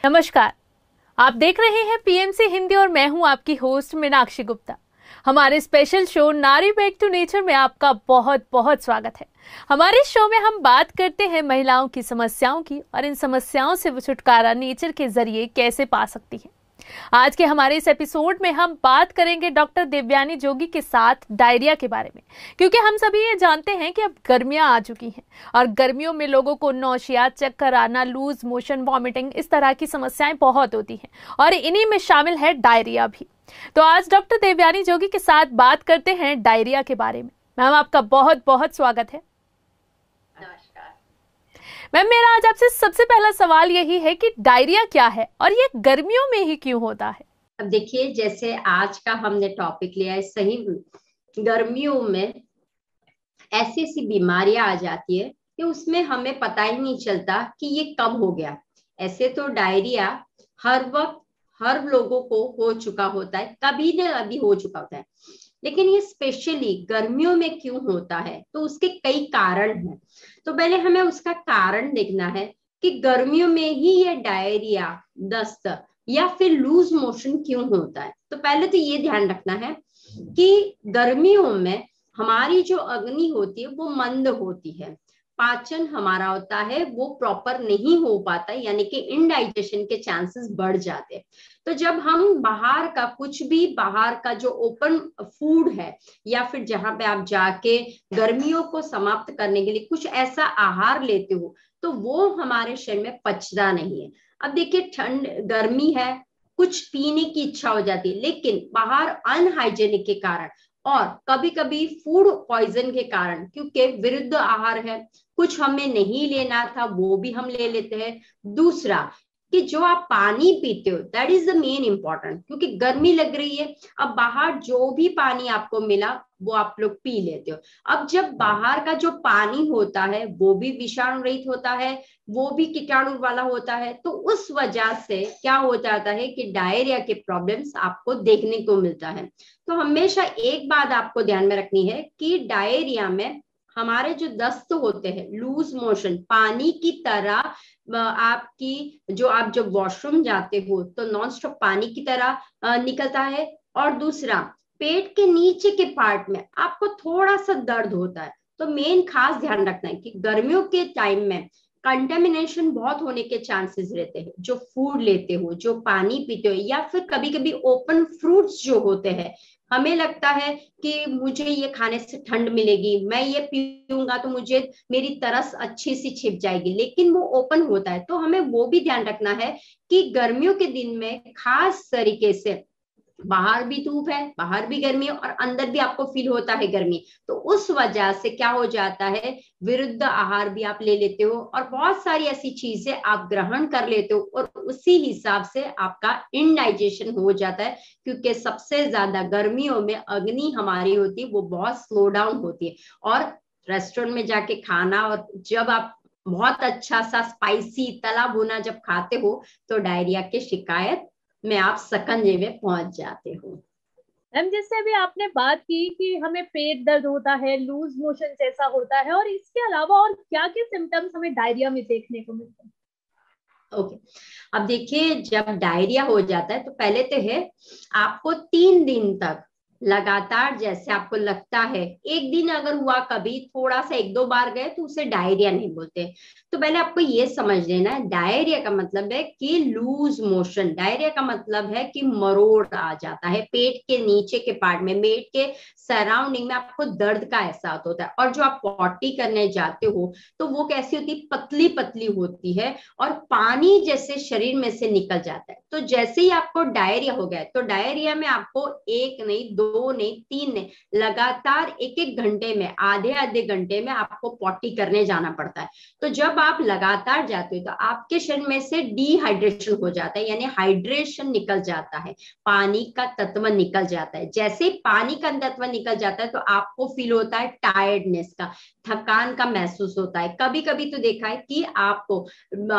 नमस्कार, आप देख रहे हैं पीएमसी हिंदी और मैं हूं आपकी होस्ट मीनाक्षी गुप्ता। हमारे स्पेशल शो नारी बैक टू नेचर में आपका बहुत बहुत स्वागत है। हमारे शो में हम बात करते हैं महिलाओं की समस्याओं की और इन समस्याओं से वो छुटकारा नेचर के जरिए कैसे पा सकती है। आज के हमारे इस एपिसोड में हम बात करेंगे डॉक्टर देवयानी जोगी के साथ डायरिया के बारे में, क्योंकि हम सभी ये जानते हैं कि अब गर्मियां आ चुकी हैं और गर्मियों में लोगों को नौशिया, चक्कर आना, लूज मोशन, वॉमिटिंग, इस तरह की समस्याएं बहुत होती हैं और इन्हीं में शामिल है डायरिया भी। तो आज डॉक्टर देवयानी जोगी के साथ बात करते हैं डायरिया के बारे में। मैम, आपका बहुत बहुत स्वागत है। मैम, मेरा आज आपसे सबसे पहला सवाल यही है कि डायरिया क्या है और ये गर्मियों में ही क्यों होता है? अब देखिए, जैसे आज का हमने टॉपिक लिया है, सही गर्मियों में ऐसी ऐसी बीमारियां आ जाती है कि उसमें हमें पता ही नहीं चलता कि ये कब हो गया। ऐसे तो डायरिया हर वक्त हर लोगों को हो चुका होता है, कभी न कभी हो चुका होता है, लेकिन ये स्पेशली गर्मियों में क्यों होता है तो उसके कई कारण हैं। तो पहले हमें उसका कारण देखना है कि गर्मियों में ही ये डायरिया, दस्त या फिर लूज मोशन क्यों होता है। तो पहले तो ये ध्यान रखना है कि गर्मियों में हमारी जो अग्नि होती है वो मंद होती है, पाचन हमारा होता है वो प्रॉपर नहीं हो पाता, यानी कि इनडाइजेशन के चांसेस बढ़ जाते हैं। तो जब हम बाहर का कुछ भी, बाहर का जो ओपन फूड है या फिर जहां पे आप जाके गर्मियों को समाप्त करने के लिए कुछ ऐसा आहार लेते हो तो वो हमारे शरीर में पचता नहीं है। अब देखिए, ठंड गर्मी है, कुछ पीने की इच्छा हो जाती है, लेकिन बाहर अनहाइजेनिक के कारण और कभी कभी फूड पॉइजन के कारण, क्योंकि विरुद्ध आहार है, कुछ हमें नहीं लेना था वो भी हम ले लेते हैं। दूसरा कि जो आप पानी पीते हो, that is the main important, क्योंकि गर्मी लग रही है, अब बाहर जो भी पानी आपको मिला वो आप लोग पी लेते हो। अब जब बाहर का जो पानी होता है वो भी विषाणु रहित होता है, वो भी कीटाणु वाला होता है, तो उस वजह से क्या हो जाता है कि डायरिया के प्रॉब्लम्स आपको देखने को मिलता है। तो हमेशा एक बात आपको ध्यान में रखनी है कि डायरिया में हमारे जो दस्त होते हैं, लूज मोशन, पानी की तरह आपकी जो आप जब वॉशरूम जाते हो तो नॉन स्टॉप पानी की तरह निकलता है। और दूसरा, पेट के नीचे के पार्ट में आपको थोड़ा सा दर्द होता है। तो मेन खास ध्यान रखना है कि गर्मियों के टाइम में कंटेमिनेशन बहुत होने के चांसेस रहते हैं। जो फूड लेते हो, जो पानी पीते हो, या फिर कभी कभी ओपन फ्रूट्स जो होते हैं, हमें लगता है कि मुझे ये खाने से ठंड मिलेगी, मैं ये पीऊंगा तो मुझे मेरी तरस अच्छी सी छिप जाएगी, लेकिन वो ओपन होता है। तो हमें वो भी ध्यान रखना है कि गर्मियों के दिन में खास तरीके से बाहर भी धूप है, बाहर भी गर्मी है और अंदर भी आपको फील होता है गर्मी, तो उस वजह से क्या हो जाता है, विरुद्ध आहार भी आप ले लेते हो और बहुत सारी ऐसी चीजें आप ग्रहण कर लेते हो और उसी हिसाब से आपका इनडाइजेशन हो जाता है। क्योंकि सबसे ज्यादा गर्मियों में अग्नि हमारी होती है वो बहुत स्लो डाउन होती है, और रेस्टोरेंट में जाके खाना, और जब आप बहुत अच्छा सा स्पाइसी तला भुना जब खाते हो तो डायरिया की शिकायत में आप सकंजे में पहुंच जाते हो। मैम, जैसे अभी आपने बात की कि हमें पेट दर्द होता है, लूज मोशन जैसा होता है, और इसके अलावा और क्या क्या सिम्टम्स हमें डायरिया में देखने को मिलते हैं? ओके, अब देखिए, जब डायरिया हो जाता है तो पहले तो है आपको 3 दिन तक लगातार, जैसे आपको लगता है, एक दिन अगर हुआ कभी थोड़ा सा 1-2 बार गए तो उसे डायरिया नहीं बोलते। तो पहले आपको ये समझ लेना है, डायरिया का मतलब है कि लूज मोशन, डायरिया का मतलब है कि मरोड़ आ जाता है पेट के नीचे के पार्ट में, पेट के सराउंडिंग में आपको दर्द का एहसास होता है। और जो आप पॉटी करने जाते हो तो वो कैसी होती है, पतली पतली होती है और पानी जैसे शरीर में से निकल जाता है। तो जैसे ही आपको डायरिया हो गया तो डायरिया में आपको 1 नहीं 2 नहीं 3 नहीं, लगातार 1-1 घंटे में, आधे घंटे में आपको पॉटी करने जाना पड़ता है। तो जब आप लगातार जाते हो तो आपके शरीर में से डिहाइड्रेशन हो जाता है, यानी हाइड्रेशन निकल जाता है, पानी का तत्व निकल जाता है। जैसे ही पानी का तत्व निकल जाता है तो आपको फील होता है टायर्डनेस का, थकान का महसूस होता है। कभी कभी तो देखा है कि आपको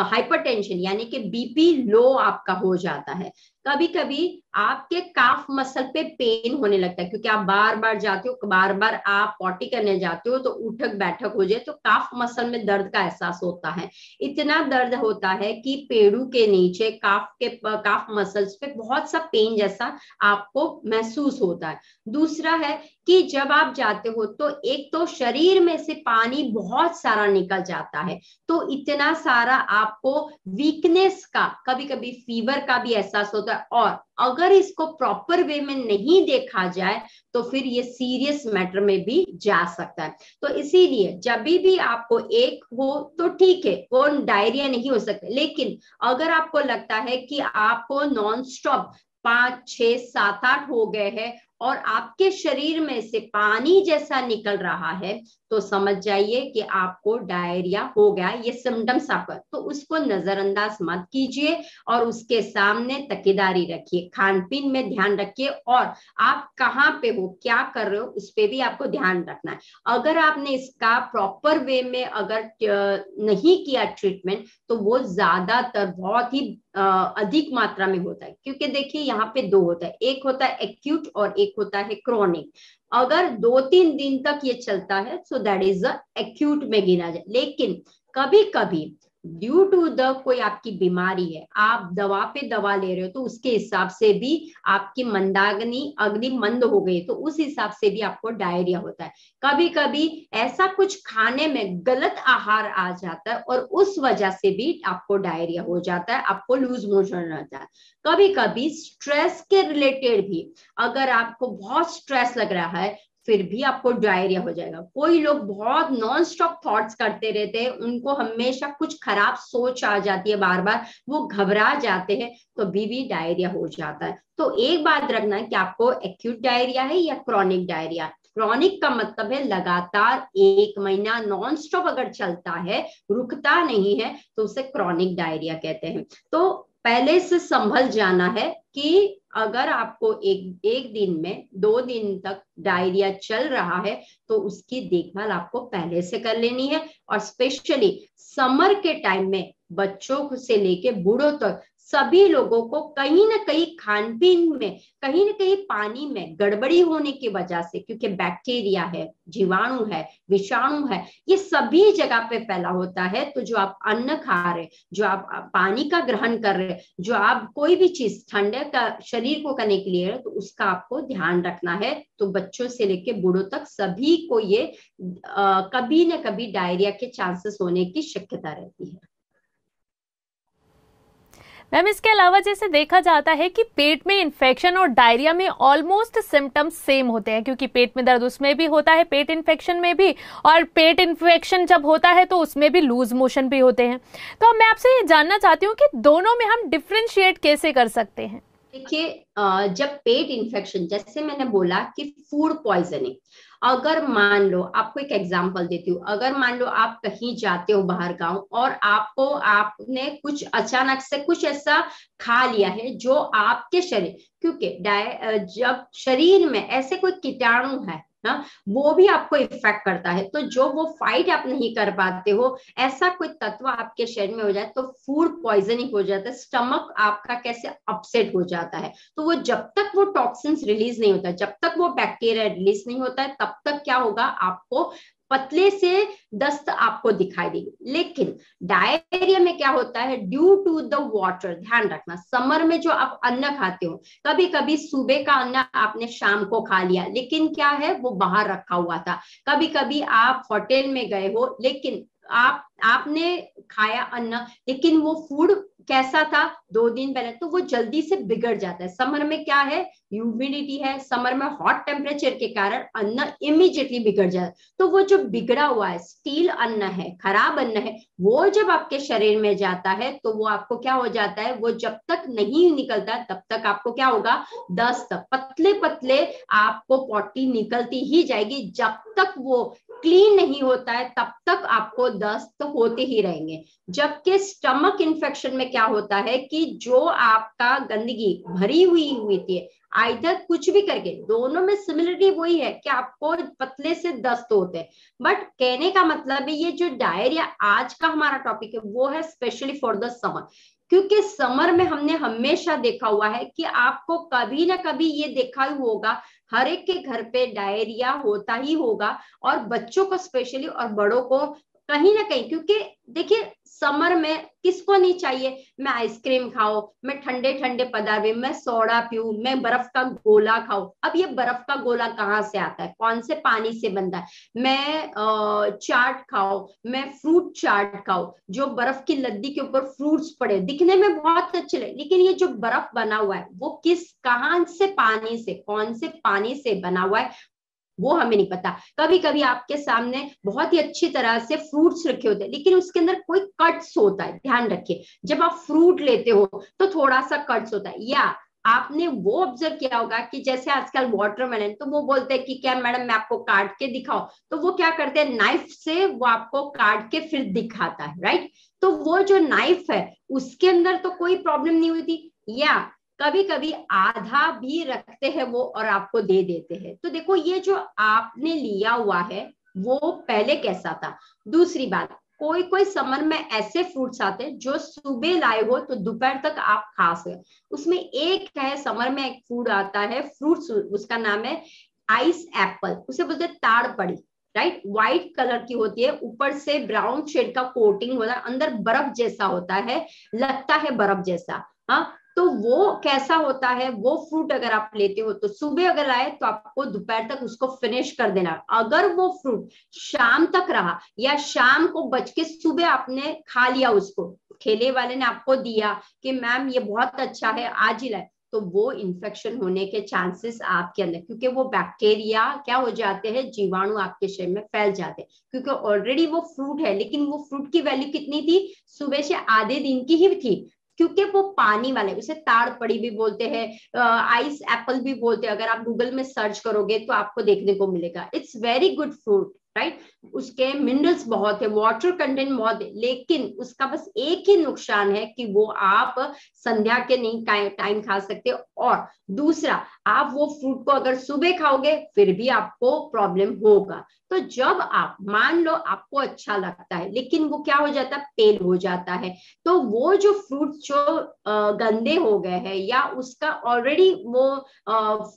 हाइपरटेंशन यानी कि बीपी लो आपका हो जाता है। कभी कभी आपके काफ मसल पे पेन होने लगता है, क्योंकि आप बार बार जाते हो, बार बार आप पॉटी करने जाते हो, तो उठक बैठक हो जाए तो काफ मसल में दर्द का एहसास होता है। इतना दर्द होता है कि पेड़ू के नीचे काफ मसल्स पे बहुत सा पेन जैसा आपको महसूस होता है। दूसरा है कि जब आप जाते हो तो एक तो शरीर में से पानी बहुत सारा निकल जाता है, तो इतना सारा आपको वीकनेस का, कभी कभी फीवर का भी एहसास होता है। और अगर इसको प्रॉपर वे में नहीं देखा जाए तो फिर ये सीरियस मैटर में भी जा सकता है। तो इसीलिए जब भी आपको एक हो तो ठीक है, वो डायरिया नहीं हो सकता, लेकिन अगर आपको लगता है कि आपको नॉन स्टॉप 5, 6, 7, 8 हो गए हैं और आपके शरीर में से पानी जैसा निकल रहा है, तो समझ जाइए कि आपको डायरिया हो गया। ये सिम्टम्स आपका, तो उसको नजरअंदाज मत कीजिए और उसके सामने तकीदारी रखिए, खान पीन में ध्यान रखिए, और आप कहाँ पे हो, क्या कर रहे हो, उस पे भी आपको ध्यान रखना है। अगर आपने इसका प्रॉपर वे में अगर नहीं किया ट्रीटमेंट, तो वो ज्यादातर बहुत ही अधिक मात्रा में होता है। क्योंकि देखिए यहाँ पे 2 होता है, एक होता है एक्यूट और एक होता है क्रॉनिक। अगर 2-3 दिन तक ये चलता है तो दैट इज एक्यूट में गिना जाए। लेकिन कभी कभी ड्यू टू द कोई आपकी बीमारी है, आप दवा पे दवा ले रहे हो, तो उसके हिसाब से भी आपकी मंदाग्नि अग्नि मंद हो गई, तो उस हिसाब से भी आपको डायरिया होता है। कभी कभी ऐसा कुछ खाने में गलत आहार आ जाता है और उस वजह से भी आपको डायरिया हो जाता है, आपको लूज मोशन रहता है। कभी कभी स्ट्रेस के रिलेटेड भी, अगर आपको बहुत स्ट्रेस लग रहा है फिर भी आपको डायरिया हो जाएगा। कोई लोग बहुत नॉन स्टॉप थॉट्स करते रहते हैं, उनको हमेशा कुछ खराब सोच आ जाती है, बार बार वो घबरा जाते हैं, तो भी डायरिया हो जाता है। तो एक बात रखना है कि आपको एक्यूट डायरिया है या क्रॉनिक डायरिया। क्रॉनिक का मतलब है लगातार 1 महीना नॉन स्टॉप अगर चलता है, रुकता नहीं है, तो उसे क्रॉनिक डायरिया कहते हैं। तो पहले से संभल जाना है कि अगर आपको एक दिन में 2 दिन तक डायरिया चल रहा है तो उसकी देखभाल आपको पहले से कर लेनी है। और स्पेशली समर के टाइम में बच्चों से लेके बूढ़ों तक सभी लोगों को कहीं ना कहीं खान पीन में, कहीं ना कहीं पानी में गड़बड़ी होने की वजह से, क्योंकि बैक्टीरिया है, जीवाणु है, विषाणु है, ये सभी जगह पे फैला होता है। तो जो आप अन्न खा रहे, जो आप पानी का ग्रहण कर रहे, जो आप कोई भी चीज ठंडे का शरीर को करने के लिए, तो उसका आपको ध्यान रखना है। तो बच्चों से लेके बूढ़ों तक सभी को ये कभी ना कभी डायरिया के चांसेस होने की शक्यता रहती है। मैम, इसके अलावा जैसे देखा जाता है कि पेट में इन्फेक्शन और डायरिया में ऑलमोस्ट सिम्टम्स सेम होते हैं, क्योंकि पेट में दर्द उसमें भी होता है, पेट इन्फेक्शन में भी, और पेट इन्फेक्शन जब होता है तो उसमें भी लूज मोशन भी होते हैं। तो मैं आपसे ये जानना चाहती हूँ कि दोनों में हम डिफ्रेंशिएट कैसे कर सकते हैं? देखिए, जब पेट इन्फेक्शन, जैसे मैंने बोला कि फूड पॉइजनिंग, अगर मान लो, आपको एक एग्जांपल देती हूँ, अगर मान लो आप कहीं जाते हो बाहर गांव और आपने कुछ अचानक से कुछ ऐसा खा लिया है जो आपके शरीर, क्योंकि जब शरीर में ऐसे कोई कीटाणु है ना, वो भी आपको इफेक्ट करता है। तो जो वो फाइट आप नहीं कर पाते हो, ऐसा कोई तत्व आपके शरीर में हो जाए तो फूड पॉइजनिंग हो जाता है, स्टमक आपका कैसे अपसेट हो जाता है। तो वो जब तक वो टॉक्सिन्स रिलीज नहीं होता, जब तक वो बैक्टीरिया रिलीज नहीं होता है, तब तक क्या होगा, आपको पतले से दस्त आपको दिखाई देगी। लेकिन डायरिया में क्या होता है, ड्यू टू द वाटर, ध्यान रखना, समर में जो आप अन्न खाते हो, कभी कभी सुबह का अन्न आपने शाम को खा लिया, लेकिन क्या है, वो बाहर रखा हुआ था। कभी कभी आप होटल में गए हो, लेकिन आपने खाया अन्न, लेकिन वो फूड कैसा था 2 दिन पहले, तो वो जल्दी से बिगड़ जाता है। समर में क्या है, ह्यूमिडिटी है, समर में हॉट टेम्परेचर के कारण अन्न इमीडिएटली बिगड़ जाता है। तो वो जो बिगड़ा हुआ है, स्टील अन्न है, खराब अन्न है, वो जब आपके शरीर में जाता है तो वो आपको क्या हो जाता है, वो जब तक नहीं निकलता तब तक आपको क्या होगा, दस्त, पतले पतले आपको पॉटी निकलती ही जाएगी। जब तक वो क्लीन नहीं होता है तब तक आपको दस्त होते ही रहेंगे। जबकि स्टमक इन्फेक्शन में क्या होता है कि जो आपका गंदगी भरी हुई थी, आइदर कुछ भी करके, दोनों में सिमिलरिटी वही है कि आपको पतले से दस्त होते हैं। बट कहने का मतलब है ये जो डायरिया आज का हमारा टॉपिक है वो है स्पेशली फॉर द समर, क्योंकि समर में हमने हमेशा देखा हुआ है कि आपको कभी ना कभी ये देखा ही होगा, हर एक के घर पे डायरिया होता ही होगा, और बच्चों को स्पेशली और बड़ों को कहीं ना कहीं। क्योंकि देखिए समर में किसको नहीं चाहिए, मैं आइसक्रीम खाऊं, मैं ठंडे ठंडे पदार्थ, मैं सोडा पीऊं, मैं बर्फ का गोला खाऊं। अब ये बर्फ का गोला कहाँ से आता है, कौन से पानी से बनता है, मैं चाट खाऊं, मैं फ्रूट चाट खाऊं, जो बर्फ की लद्दी के ऊपर फ्रूट्स पड़े, दिखने में बहुत अच्छे लगे, लेकिन ये जो बर्फ बना हुआ है वो कहाँ से पानी से, कौन से पानी से बना हुआ है वो हमें नहीं पता। कभी कभी आपके सामने बहुत ही अच्छी तरह से फ्रूट्स रखे होते हैं लेकिन उसके अंदर कोई कट्स होता है, ध्यान रखिए जब आप फ्रूट लेते हो तो थोड़ा सा कट्स होता है। या आपने वो ऑब्जर्व किया होगा कि जैसे आजकल वाटरमेलन, तो वो बोलते हैं कि क्या मैडम मैं आपको काट के दिखाऊं, तो वो क्या करते हैं, नाइफ से वो आपको काट के फिर दिखाता है, राइट। तो वो जो नाइफ है उसके अंदर तो कोई प्रॉब्लम नहीं हुई थी, या कभी कभी आधा भी रखते हैं वो और आपको दे देते हैं। तो देखो ये जो आपने लिया हुआ है वो पहले कैसा था। दूसरी बात, कोई कोई समर में ऐसे फ्रूट्स आते हैं जो सुबह लाए हो तो दोपहर तक आप खा सकते। उसमें एक है, समर में एक फूड आता है, फ्रूट्स, उसका नाम है आइस एप्पल, उसे बोलते हैं ताड़ पड़ी, राइट। व्हाइट कलर की होती है, ऊपर से ब्राउन शेड का कोटिंग होता है, अंदर बर्फ जैसा होता है, लगता है बर्फ जैसा। हाँ, तो वो कैसा होता है, वो फ्रूट अगर आप लेते हो तो सुबह अगर लाए तो आपको दोपहर तक उसको फिनिश कर देना। अगर वो फ्रूट शाम तक रहा या शाम को बच के सुबह आपने खा लिया, उसको ठेले वाले ने आपको दिया कि मैम ये बहुत अच्छा है आज ही लाए, तो वो इन्फेक्शन होने के चांसेस आपके अंदर, क्योंकि वो बैक्टीरिया क्या हो जाते हैं, जीवाणु आपके शरीर में फैल जाते हैं। क्योंकि ऑलरेडी वो फ्रूट है, लेकिन वो फ्रूट की वैल्यू कितनी थी, सुबह से आधे दिन की ही थी, क्योंकि वो पानी वाले, उसे ताड़ पड़ी भी बोलते हैं, आइस एप्पल भी बोलते हैं। अगर आप गूगल में सर्च करोगे तो आपको देखने को मिलेगा। It's very good fruit, right. उसके मिनरल्स बहुत है, वाटर कंटेंट बहुत है, लेकिन उसका बस एक ही नुकसान है कि वो आप संध्या के नहीं टाइम खा सकते। और दूसरा, आप वो फ्रूट को अगर सुबह खाओगे फिर भी आपको प्रॉब्लम होगा। तो जब आप मान लो आपको अच्छा लगता है लेकिन वो क्या हो जाता है, पेल हो जाता है, तो वो जो फ्रूट जो गंदे हो गए हैं या उसका ऑलरेडी वो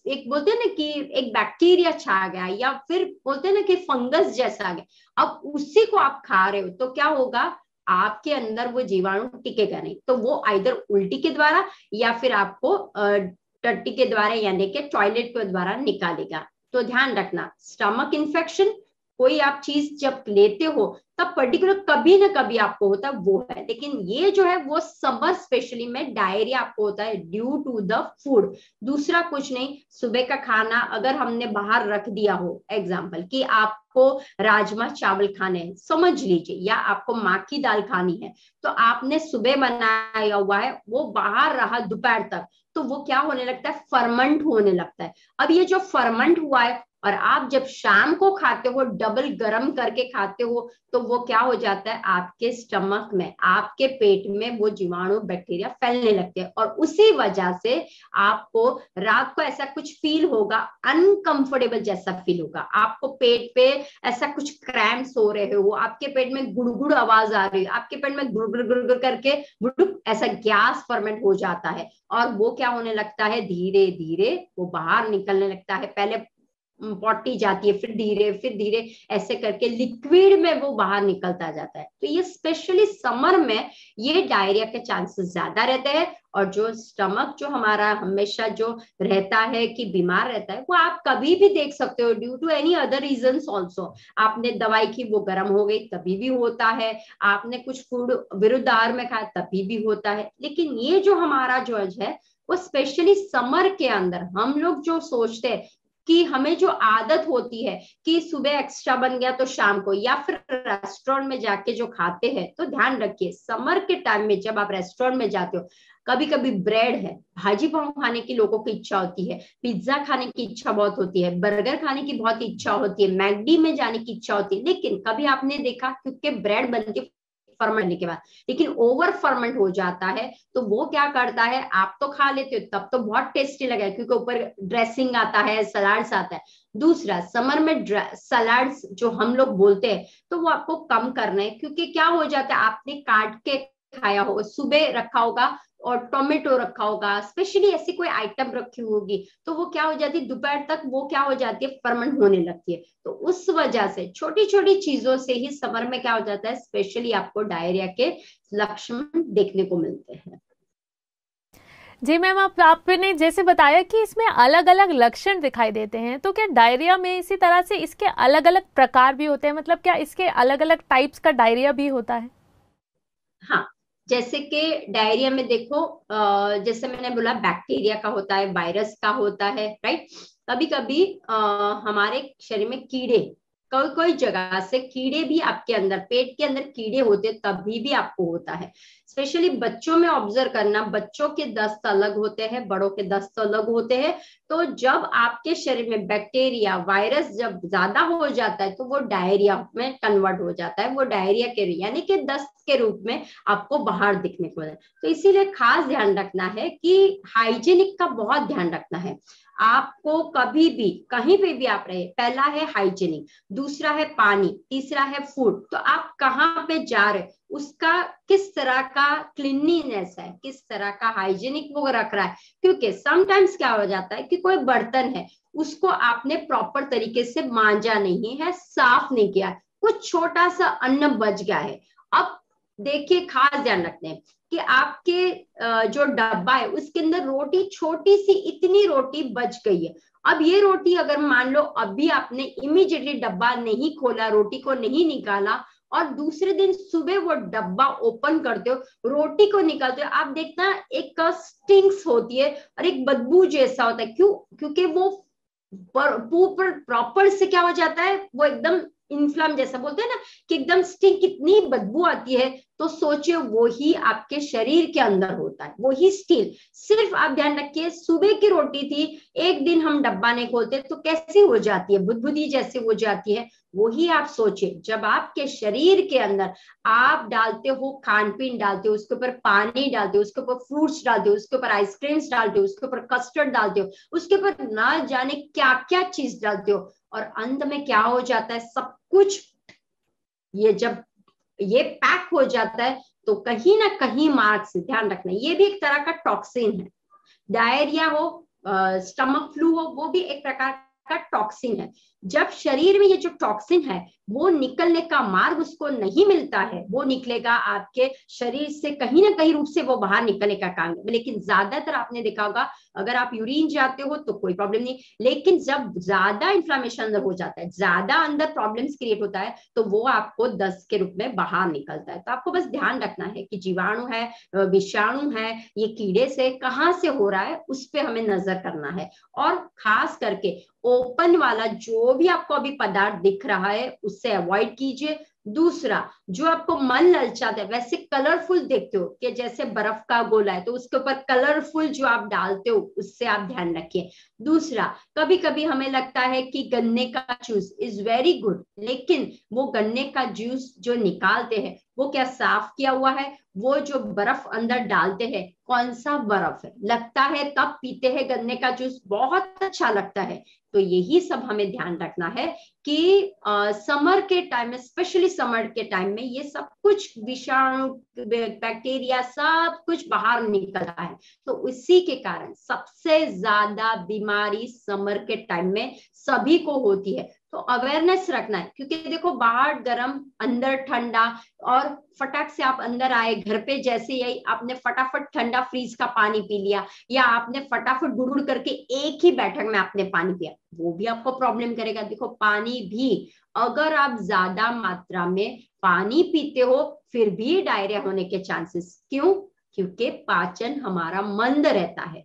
एक बोलते हैं ना कि एक बैक्टीरिया छा गया, या फिर बोलते हैं ना कि फंगस जैसा आ गया, अब उसी को आप खा रहे हो तो क्या होगा, आपके अंदर वो जीवाणु टिकेगा नहीं, तो वो आइदर उल्टी के द्वारा या फिर आपको टट्टी के द्वारा यानी कि टॉयलेट के द्वारा निकालेगा। तो ध्यान रखना, स्टमक इन्फेक्शन कोई आप चीज जब लेते हो तब पर्टिकुलर कभी ना कभी आपको होता है वो है, लेकिन ये जो है वो समर स्पेशली में डायरिया आपको होता है ड्यू टू द फूड, दूसरा कुछ नहीं। सुबह का खाना अगर हमने बाहर रख दिया हो, एग्जाम्पल कि आपको राजमा चावल खाने हैं समझ लीजिए, या आपको माँ की दाल खानी है, तो आपने सुबह बनाया हुआ है वो बाहर रहा दोपहर तक, तो वो क्या होने लगता है, फर्मेंट होने लगता है। अब ये जो फर्मेंट हुआ है और आप जब शाम को खाते हो डबल गरम करके खाते हो, तो वो क्या हो जाता है, आपके स्टमक में, आपके पेट में वो जीवाणु बैक्टीरिया फैलने लगते हैं, और उसी वजह से आपको रात को ऐसा कुछ फील होगा, अनकंफर्टेबल जैसा फील होगा, आपको पेट पे ऐसा कुछ क्रैम्प्स हो रहे हो, आपके पेट में गुड़गुड़ आवाज आ रही है, आपके पेट में गुड़गुड़ गुड़गुड़ करके गुड़गुड़ ऐसा गैस फर्मेंट हो जाता है, और वो क्या होने लगता है, धीरे धीरे वो बाहर निकलने लगता है। पहले पॉटी जाती है, फिर धीरे ऐसे करके लिक्विड में वो बाहर निकलता जाता है। तो ये स्पेशली समर में ये डायरिया के चांसेस ज्यादा रहते हैं। और जो स्टमक जो हमारा हमेशा जो रहता है कि बीमार रहता है, वो आप कभी भी देख सकते हो due to any other reasons also. आपने दवाई की, वो गर्म हो गई, तभी भी होता है। आपने कुछ फूड विरुद्ध आहार में खाया, तभी भी होता है। लेकिन ये जो हमारा जो है वो स्पेशली समर के अंदर हम लोग जो सोचते हैं कि हमें जो आदत होती है कि सुबह एक्स्ट्रा बन गया तो शाम को, या फिर रेस्टोरेंट में जाके जो खाते हैं, तो ध्यान रखिए समर के टाइम में जब आप रेस्टोरेंट में जाते हो, कभी कभी ब्रेड है, भाजी पाव खाने की लोगों की इच्छा होती है, पिज्जा खाने की इच्छा बहुत होती है, बर्गर खाने की बहुत इच्छा होती है, मैकडी में जाने की इच्छा होती है। लेकिन कभी आपने देखा, क्योंकि ब्रेड बनती है फर्मेंट के बाद, लेकिन ओवर फर्मेंट हो जाता है, तो वो क्या करता है, आप तो खा लेते हो, तब तो बहुत टेस्टी लगा क्योंकि ऊपर ड्रेसिंग आता है, सलाड्स आता है। दूसरा, समर में सलाड्स जो हम लोग बोलते हैं, तो वो आपको कम करना है, क्योंकि क्या हो जाता है, आपने काट के खाया होगा, सुबह रखा होगा और टोमेटो रखा होगा, स्पेशली ऐसी कोई आइटम रखी होगी, तो वो क्या हो जाती है, दोपहर तक वो क्या हो जाती है, फर्मेंट होने लगती है। तो उस वजह से छोटी छोटी चीजों से ही समर में क्या हो जाता है, स्पेशली आपको डायरिया के लक्षण देखने को मिलते हैं। जी मैम, आपने जैसे बताया कि इसमें अलग अलग लक्षण दिखाई देते हैं, तो क्या डायरिया में इसी तरह से इसके अलग अलग प्रकार भी होते हैं? मतलब क्या इसके अलग अलग टाइप्स का डायरिया भी होता है? हाँ, जैसे कि डायरिया में देखो, जैसे मैंने बोला बैक्टीरिया का होता है, वायरस का होता है, राइट। कभी कभी हमारे शरीर में कीड़े, कोई कोई जगह से कीड़े भी आपके अंदर, पेट के अंदर कीड़े होते, तभी भी आपको होता है। स्पेशली बच्चों में ऑब्जर्व करना, बच्चों के दस्त अलग होते हैं, बड़ों के दस्त अलग होते हैं। तो जब आपके शरीर में बैक्टीरिया, वायरस जब ज्यादा हो जाता है, तो वो डायरिया में कन्वर्ट हो जाता है, वो डायरिया के यानी कि दस्त के रूप में आपको बाहर दिखने को मिलता है। तो इसीलिए खास ध्यान रखना है कि हाइजीनिक का बहुत ध्यान रखना है। आपको कभी भी कहीं पे भी आप रहे, पहला है हाइजीनिक, दूसरा है पानी, तीसरा है फूड। तो आप कहाँ पे जा रहे, उसका किस तरह का क्लीनलीनेस है, किस तरह का हाइजीनिक वो रख रहा है। क्योंकि समटाइम्स क्या हो जाता है कि कोई बर्तन है, उसको आपने प्रॉपर तरीके से मांजा नहीं है, साफ नहीं किया, कुछ छोटा सा अन्न बच गया है। अब देखिए, खास ध्यान रखते हैं कि आपके जो डब्बा है उसके अंदर रोटी, छोटी सी इतनी रोटी बच गई है। अब ये रोटी अगर मान लो अभी आपने इमीडिएटली डब्बा नहीं खोला, रोटी को नहीं निकाला, और दूसरे दिन सुबह वो डब्बा ओपन करते हो, रोटी को निकालते हो, आप देखना एक स्टिंक्स होती है और एक बदबू जैसा होता है। क्यों? क्योंकि वो प्रॉपर से क्या हो जाता है, वो एकदम इन्फ्लम जैसा बोलते हैं ना, कि एकदम स्टिंक, कितनी बदबू आती है। तो सोचिए वो ही आपके शरीर के अंदर होता है, वो ही स्टील। सिर्फ आप ध्यान रखिए, सुबह की रोटी थी, एक दिन हम डब्बा नहीं खोलते तो कैसी हो जाती है, बुदबुदी जैसे हो जाती है। वही आप सोचिए, जब आपके शरीर के अंदर आप डालते हो, खान पीन डालते हो, उसके ऊपर पानी डालते हो, उसके ऊपर फ्रूट्स डालते हो, उसके ऊपर आइसक्रीम्स डालते हो, उसके ऊपर कस्टर्ड डालते हो, उसके ऊपर ना जाने क्या क्या चीज डालते हो, और अंत में क्या हो जाता है, सब कुछ ये जब ये पैक हो जाता है, तो कहीं ना कहीं मार्ग से ध्यान रखना, ये भी एक तरह का टॉक्सिन है। डायरिया हो, स्टमक फ्लू हो, वो भी एक प्रकार का टॉक्सिन है। जब शरीर में ये जो टॉक्सिन है वो निकलने का मार्ग उसको नहीं मिलता है, वो निकलेगा आपके शरीर से कहीं ना कहीं रूप से वो बाहर निकलने का काम है। लेकिन ज्यादातर आपने देखा होगा, अगर आप यूरिन जाते हो तो कोई प्रॉब्लम नहीं, लेकिन जब ज्यादा इन्फ्लामेशन अंदर हो जाता है, ज्यादा अंदर प्रॉब्लम्स क्रिएट होता है, तो वो आपको दस्त के रूप में बाहर निकलता है। तो आपको बस ध्यान रखना है कि जीवाणु है, विषाणु है, ये कीड़े से कहाँ से हो रहा है, उस पर हमें नजर करना है। और खास करके ओपन वाला जो भी आपको अभी पदार्थ दिख रहा है उससे अवॉइड कीजिए। दूसरा, जो आपको मन ललचाता है, वैसे कलरफुल देखते हो कि जैसे बर्फ का गोला है तो उसके ऊपर कलरफुल जो आप डालते हो, उससे आप ध्यान रखिए। दूसरा, कभी कभी हमें लगता है कि गन्ने का जूस इज वेरी गुड, लेकिन वो गन्ने का जूस जो निकालते हैं वो क्या साफ किया हुआ है? वो जो बर्फ अंदर डालते हैं, कौन सा बर्फ है? लगता है तब पीते हैं गन्ने का जूस, बहुत अच्छा लगता है। तो यही सब हमें ध्यान रखना है कि समर के टाइम में, स्पेशली समर के टाइम में, ये सब कुछ विषाणु, बैक्टीरिया, सब कुछ बाहर निकलता है। तो उसी के कारण सबसे ज्यादा बीमारी समर के टाइम में सभी को होती है। तो अवेयरनेस रखना है, क्योंकि देखो बाहर गर्म, अंदर ठंडा, और फटाक से आप अंदर आए घर पे, जैसे ही आपने फटाफट ठंडा फ्रीज का पानी पी लिया, या आपने फटाफट गुड़ करके एक ही बैठक में आपने पानी पिया, वो भी आपको प्रॉब्लम करेगा। देखो पानी भी, अगर आप ज्यादा मात्रा में पानी पीते हो, फिर भी डायरिया होने के चांसेस। क्यों? क्योंकि पाचन हमारा मंद रहता है।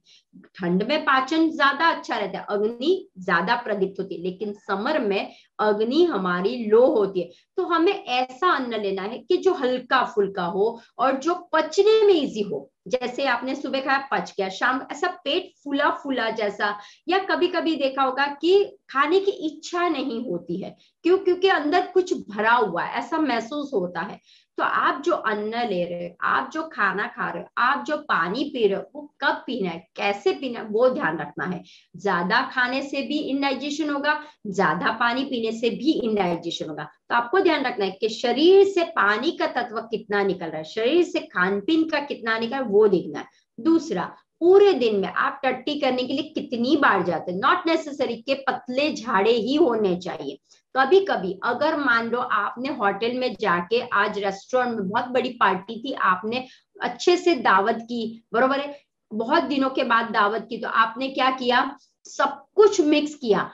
ठंड में पाचन ज्यादा अच्छा रहता है, अग्नि ज्यादा प्रदीप्त होती है, लेकिन समर में अग्नि हमारी लो होती है। तो हमें ऐसा अन्न लेना है कि जो हल्का फुल्का हो और जो पचने में इजी हो। जैसे आपने सुबह खाया, पच गया, शाम ऐसा पेट फूला फूला जैसा, या कभी कभी देखा होगा कि खाने की इच्छा नहीं होती है। क्यों? क्योंकि अंदर कुछ भरा हुआ है, ऐसा महसूस होता है। तो आप जो अन्न ले रहे हो, आप जो खाना खा रहे हो, आप जो पानी पी रहे हो, वो कब पीना है, कैसे पीना है, वो ध्यान रखना है। ज्यादा खाने से भी इनडाइजेशन होगा, ज्यादा पानी पीने से भी इनडाइजेशन होगा। तो आपको ध्यान रखना है कि शरीर से पानी का तत्व कितना निकल रहा है, शरीर से खान पीन का कितना निकल रहा है, वो देखना है। दूसरा, पूरे दिन में आप टट्टी करने के लिए कितनी बार जाते हैं? नॉट नेसेसरी के पतले झाड़े ही होने चाहिए। कभी कभी अगर मान लो आपने होटल में जाके, आज रेस्टोरेंट में बहुत बड़ी पार्टी थी, आपने अच्छे से दावत की, बरोबर है, बहुत दिनों के बाद दावत की, तो आपने क्या किया? सब कुछ मिक्स किया।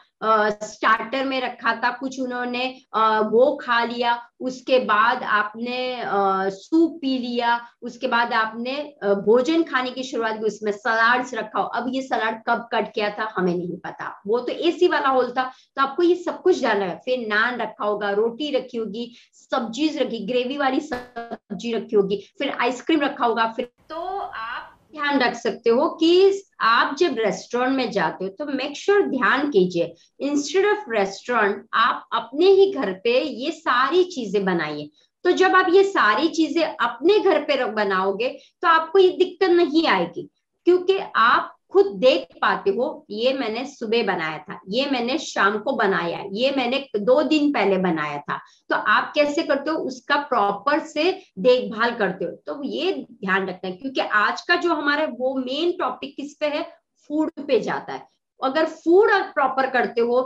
स्टार्टर में रखा था कुछ, उन्होंने वो खा लिया, उसके बाद आपने सूप पी लिया, उसके बाद आपने भोजन खाने की शुरुआत की, उसमें सलाड्स रखा हो। अब ये सलाड कब कट किया था हमें नहीं पता, वो तो एसी वाला हॉल था। तो आपको ये सब कुछ जानना है। फिर नान रखा होगा, रोटी रखी होगी, सब्जीज रखी, ग्रेवी वाली सब्जी रखी होगी, फिर आइसक्रीम रखा होगा। फिर तो आप ध्यान रख सकते हो कि आप जब रेस्टोरेंट में जाते हो तो मेक श्योर ध्यान कीजिए, इंस्टेड ऑफ रेस्टोरेंट आप अपने ही घर पे ये सारी चीजें बनाइए। तो जब आप ये सारी चीजें अपने घर पे बनाओगे तो आपको ये दिक्कत नहीं आएगी, क्योंकि आप खुद देख पाते हो, ये मैंने सुबह बनाया था, ये मैंने शाम को बनाया, ये मैंने 2 दिन पहले बनाया था। तो आप कैसे करते हो, उसका प्रॉपर से देखभाल करते हो। तो ये ध्यान रखना है, क्योंकि आज का जो हमारा वो मेन टॉपिक किस पे है, फूड पे जाता है। अगर फूड आप प्रॉपर करते हो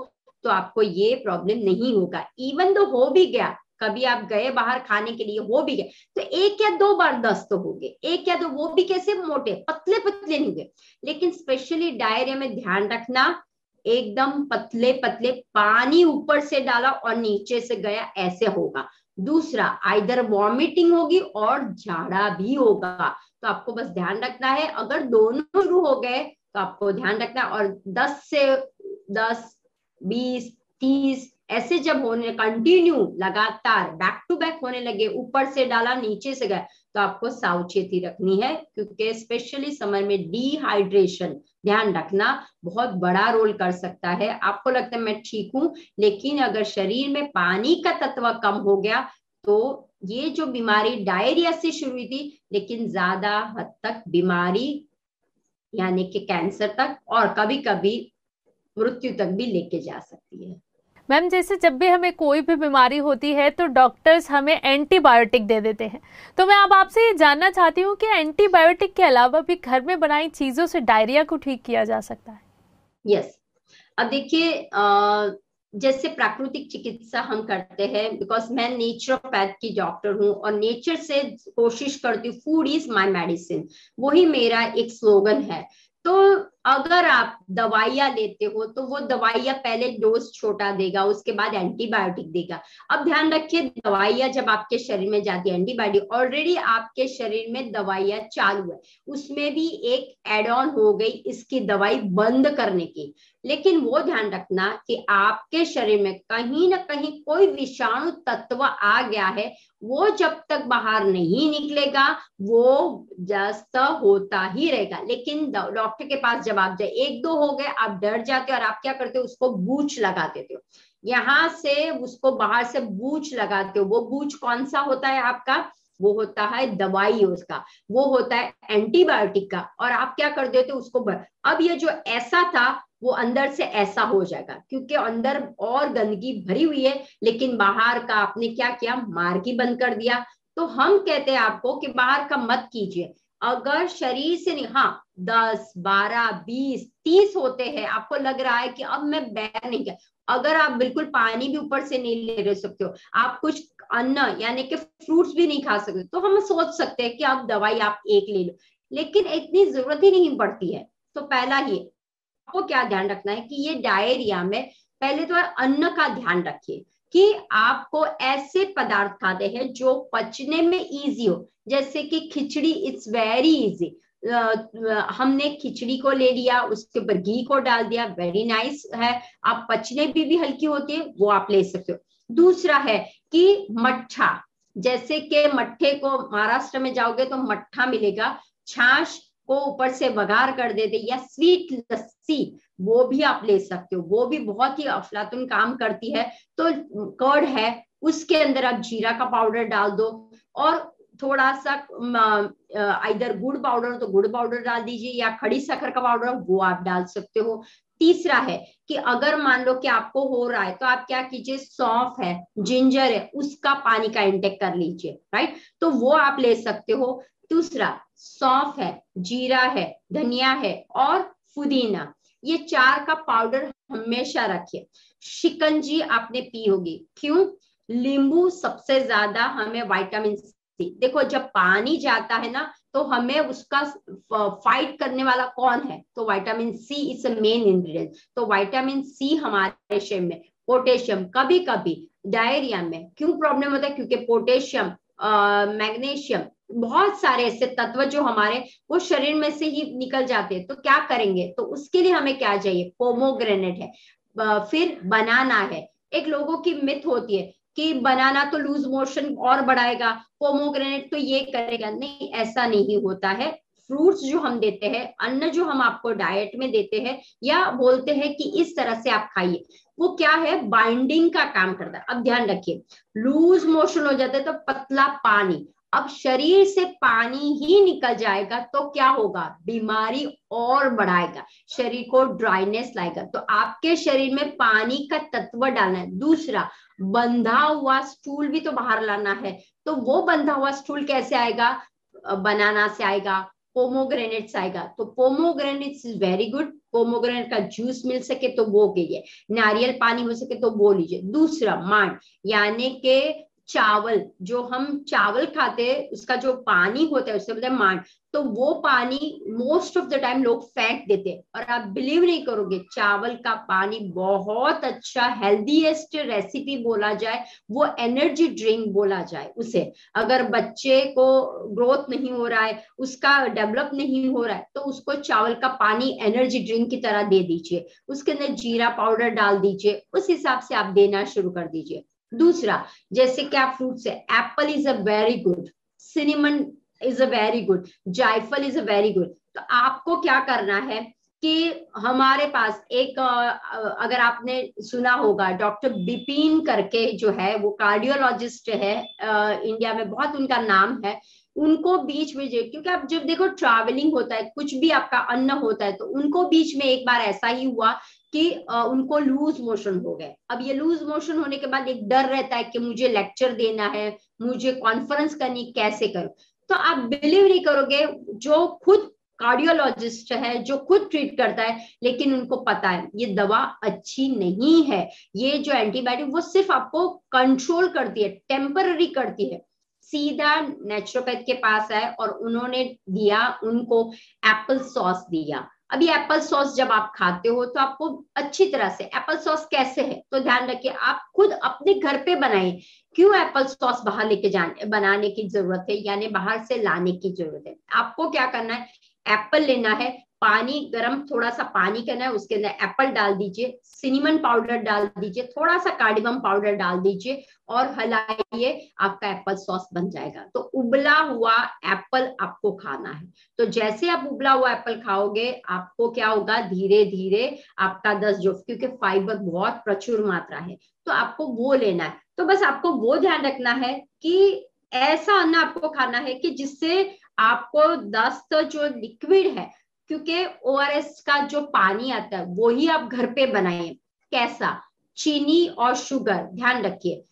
तो आपको ये प्रॉब्लम नहीं होगा। इवन तो हो भी गया, कभी आप गए बाहर खाने के लिए, हो भी गया, तो 1 या 2 बार दस्त तो हो गए, 1 या 2, वो भी कैसे, मोटे पतले पतले नहीं हुए। लेकिन स्पेशली डायरिया में ध्यान रखना, एकदम पतले पतले, पानी ऊपर से डाला और नीचे से गया, ऐसे होगा। दूसरा, आइदर वॉमिटिंग होगी और झाड़ा भी होगा। तो आपको बस ध्यान रखना है, अगर दोनों शुरू हो गए तो आपको ध्यान रखना है। और 10 20 30 ऐसे जब होने, कंटिन्यू लगातार बैक टू बैक होने लगे, ऊपर से डाला नीचे से गया, तो आपको सावचेती रखनी है, क्योंकि स्पेशली समर में डिहाइड्रेशन, ध्यान रखना, बहुत बड़ा रोल कर सकता है। आपको लगता है मैं ठीक हूं, लेकिन अगर शरीर में पानी का तत्व कम हो गया तो ये जो बीमारी डायरिया से शुरू हुई थी, लेकिन ज्यादा हद तक बीमारी यानी कि कैंसर तक, और कभी कभी मृत्यु तक भी लेके जा सकती है। मैम, जैसे जब भी हमें कोई भी बीमारी होती है तो डॉक्टर्स हमें एंटीबायोटिक दे देते हैं, तो मैं अब आपसे ये जानना चाहती हूँ कि एंटीबायोटिक के अलावा भी घर में बनाई चीजों से डायरिया को ठीक किया जा सकता है? यस। अब देखिए, जैसे प्राकृतिक चिकित्सा हम करते हैं, बिकॉज मैं नेचुरोपैथ की डॉक्टर हूँ और नेचर से कोशिश करती हूँ, फूड इज माय मेडिसिन, वही मेरा एक स्लोगन है। तो अगर आप दवाइयां लेते हो तो वो दवाइयां पहले डोज छोटा देगा, उसके बाद एंटीबायोटिक देगा। अब ध्यान रखिए, दवाइयां जब आपके शरीर में जाती है, एंटीबायोटिक ऑलरेडी आपके शरीर में दवाइयां चालू है, उसमें भी एक एड ऑन हो गई इसकी दवाई बंद करने की। लेकिन वो ध्यान रखना कि आपके शरीर में कहीं ना कहीं कोई विषाणु तत्व आ गया है, वो जब तक बाहर नहीं निकलेगा वो जस्त होता ही रहेगा। लेकिन डॉक्टर के पास जब आप जाए, 1 2 हो गए, आप डर जाते हो और आप क्या करते हो, उसको बूच लगा देते हो। यहाँ से उसको बाहर से बूच लगाते हो, वो बूच कौन सा होता है आपका, वो होता है दवाई उसका, वो होता है एंटीबायोटिक का, और आप क्या कर देते हो उसको अब ये जो ऐसा था वो अंदर से ऐसा हो जाएगा, क्योंकि अंदर और गंदगी भरी हुई है, लेकिन बाहर का आपने क्या किया, मार्ग ही बंद कर दिया। तो हम कहते हैं आपको कि बाहर का मत कीजिए। अगर शरीर से नहीं, हाँ 10 12 20 30 होते हैं, आपको लग रहा है कि अब मैं बैर नहीं किया, अगर आप बिल्कुल पानी भी ऊपर से नहीं ले सकते हो, आप कुछ अन्न यानी कि फ्रूट्स भी नहीं खा सकते, तो हम सोच सकते हैं कि अब दवाई आप एक ले लो, लेकिन इतनी जरूरत ही नहीं पड़ती है। तो पहला ही आपको क्या ध्यान रखना है कि ये डायरिया में पहले तो अन्न का ध्यान रखिए कि आपको ऐसे पदार्थ खाते हैं जो पचने में इजी हो, जैसे कि खिचड़ी, इट्स वेरी इजी। हमने खिचड़ी को ले लिया, उसके ऊपर घी को डाल दिया, वेरी नाइस है, आप पचने भी हल्की होती है, वो आप ले सकते हो। दूसरा है कि मट्ठा, जैसे कि मट्ठे को महाराष्ट्र में जाओगे तो मट्ठा मिलेगा, छाछ को ऊपर से वघार कर देते, या स्वीट लस्सी, वो भी आप ले सकते हो, वो भी बहुत ही अफलातुन काम करती है। तो कर्ड है, उसके अंदर आप जीरा का पाउडर डाल दो, और थोड़ा सा इधर गुड़ पाउडर तो गुड़ पाउडर डाल दीजिए, या खड़ी शक्कर का पाउडर वो आप डाल सकते हो। तीसरा है कि अगर मान लो कि आपको हो रहा है तो आप क्या कीजिए, सौंफ है, जिंजर है, उसका पानी का इंटेक कर लीजिए, राइट, तो वो आप ले सकते हो। दूसरा सौंफ है, जीरा है, धनिया है और पुदीना, ये 4 का पाउडर हमेशा रखिए। शिकंजी आपने पी होगी, क्यों, नींबू सबसे ज्यादा हमें विटामिन सी, देखो जब पानी जाता है ना तो हमें उसका फाइट करने वाला कौन है, तो vitamin C is a main ingredient. तो विटामिन सी हमारे शरीर में, पोटेशियम, कभी कभी डायरिया में क्यों प्रॉब्लम होता है, क्योंकि पोटेशियम, मैग्नीशियम, बहुत सारे ऐसे तत्व जो हमारे वो शरीर में से ही निकल जाते हैं, तो क्या करेंगे, तो उसके लिए हमें क्या चाहिए, पोमोग्रेनेट है, फिर बनाना है। एक लोगों की मिथ होती है कि बनाना तो लूज मोशन और बढ़ाएगा, पोमोग्रेनेट तो ये करेगा, नहीं ऐसा नहीं होता है। फ्रूट्स जो हम देते हैं, अन्न जो हम आपको डाइट में देते हैं, या बोलते हैं कि इस तरह से आप खाइए, वो क्या है, बाइंडिंग का काम करता है। अब ध्यान रखिए, लूज मोशन हो जाता है तो पतला पानी, अब शरीर से पानी ही निकल जाएगा तो क्या होगा, बीमारी और बढ़ाएगा, शरीर को ड्राइनेस लाएगा। तो आपके शरीर में पानी का तत्व डालना है। दूसरा, बंधा हुआ स्टूल भी तो बाहर लाना है, तो वो बंधा हुआ स्टूल कैसे आएगा, बनाना से आएगा, पोमोग्रेनेट से आएगा। तो pomegranate is very good, pomegranate का जूस मिल सके तो वो कीजिए, नारियल पानी हो सके तो वो लीजिए। दूसरा, मांड यानी के चावल, जो हम चावल खाते हैं उसका जो पानी होता है उससे बोलते हैं मांड, तो वो पानी मोस्ट ऑफ द टाइम लोग फेंक देते हैं, और आप बिलीव नहीं करोगे, चावल का पानी बहुत अच्छा, हेल्दीएस्ट रेसिपी बोला जाए, वो एनर्जी ड्रिंक बोला जाए उसे। अगर बच्चे को ग्रोथ नहीं हो रहा है, उसका डेवलप नहीं हो रहा है, तो उसको चावल का पानी एनर्जी ड्रिंक की तरह दे दीजिए, उसके अंदर जीरा पाउडर डाल दीजिए, उस हिसाब से आप देना शुरू कर दीजिए। दूसरा, जैसे क्या फ्रूट्स है, Apple is a very good, cinnamon is a very good, जायफल इज अ वेरी गुड। तो आपको क्या करना है कि हमारे पास एक अगर आपने सुना होगा, डॉक्टर बिपिन करके जो है, वो कार्डियोलॉजिस्ट है, इंडिया में बहुत उनका नाम है, उनको बीच में क्योंकि आप जब देखो ट्रैवलिंग होता है, कुछ भी आपका अन्न होता है, तो उनको बीच में एक बार ऐसा ही हुआ कि उनको लूज मोशन हो गए। अब ये लूज मोशन होने के बाद एक डर रहता है कि मुझे लेक्चर देना है, मुझे कॉन्फ्रेंस करनी, कैसे करूं। तो आप बिलीव नहीं करोगे, जो खुद कार्डियोलॉजिस्ट है, जो खुद ट्रीट करता है, लेकिन उनको पता है ये दवा अच्छी नहीं है, ये जो एंटीबायोटिक वो सिर्फ आपको कंट्रोल करती है, टेम्पररी करती है। सीधा नेचुरोपैथ के पास आए और उन्होंने दिया उनको एप्पल सॉस दिया। अभी एप्पल सॉस जब आप खाते हो तो आपको अच्छी तरह से, एप्पल सॉस कैसे है तो ध्यान रखिए, आप खुद अपने घर पे बनाइए। क्यों एप्पल सॉस बाहर लेके जाने बनाने की जरूरत है, यानी बाहर से लाने की जरूरत है। आपको क्या करना है, एप्पल लेना है, पानी गरम, थोड़ा सा पानी करना है, उसके अंदर एप्पल डाल दीजिए, सिनेमन पाउडर डाल दीजिए, थोड़ा सा कार्डिमम पाउडर डाल दीजिए और हलाइए, आपका एप्पल सॉस बन जाएगा। तो उबला हुआ एप्पल आपको खाना है। तो जैसे आप उबला हुआ एप्पल खाओगे, आपको क्या होगा, धीरे धीरे आपका दस्त, जो क्योंकि फाइबर बहुत प्रचुर मात्रा है, तो आपको वो लेना है। तो बस आपको वो ध्यान रखना है कि ऐसा अन्न आपको खाना है कि जिससे आपको दस्त जो लिक्विड है, क्योंकि ओआरएस का जो पानी आता है वो ही आप घर पे बनाइए। कैसा? चीनी और शुगर, ध्यान रखिए,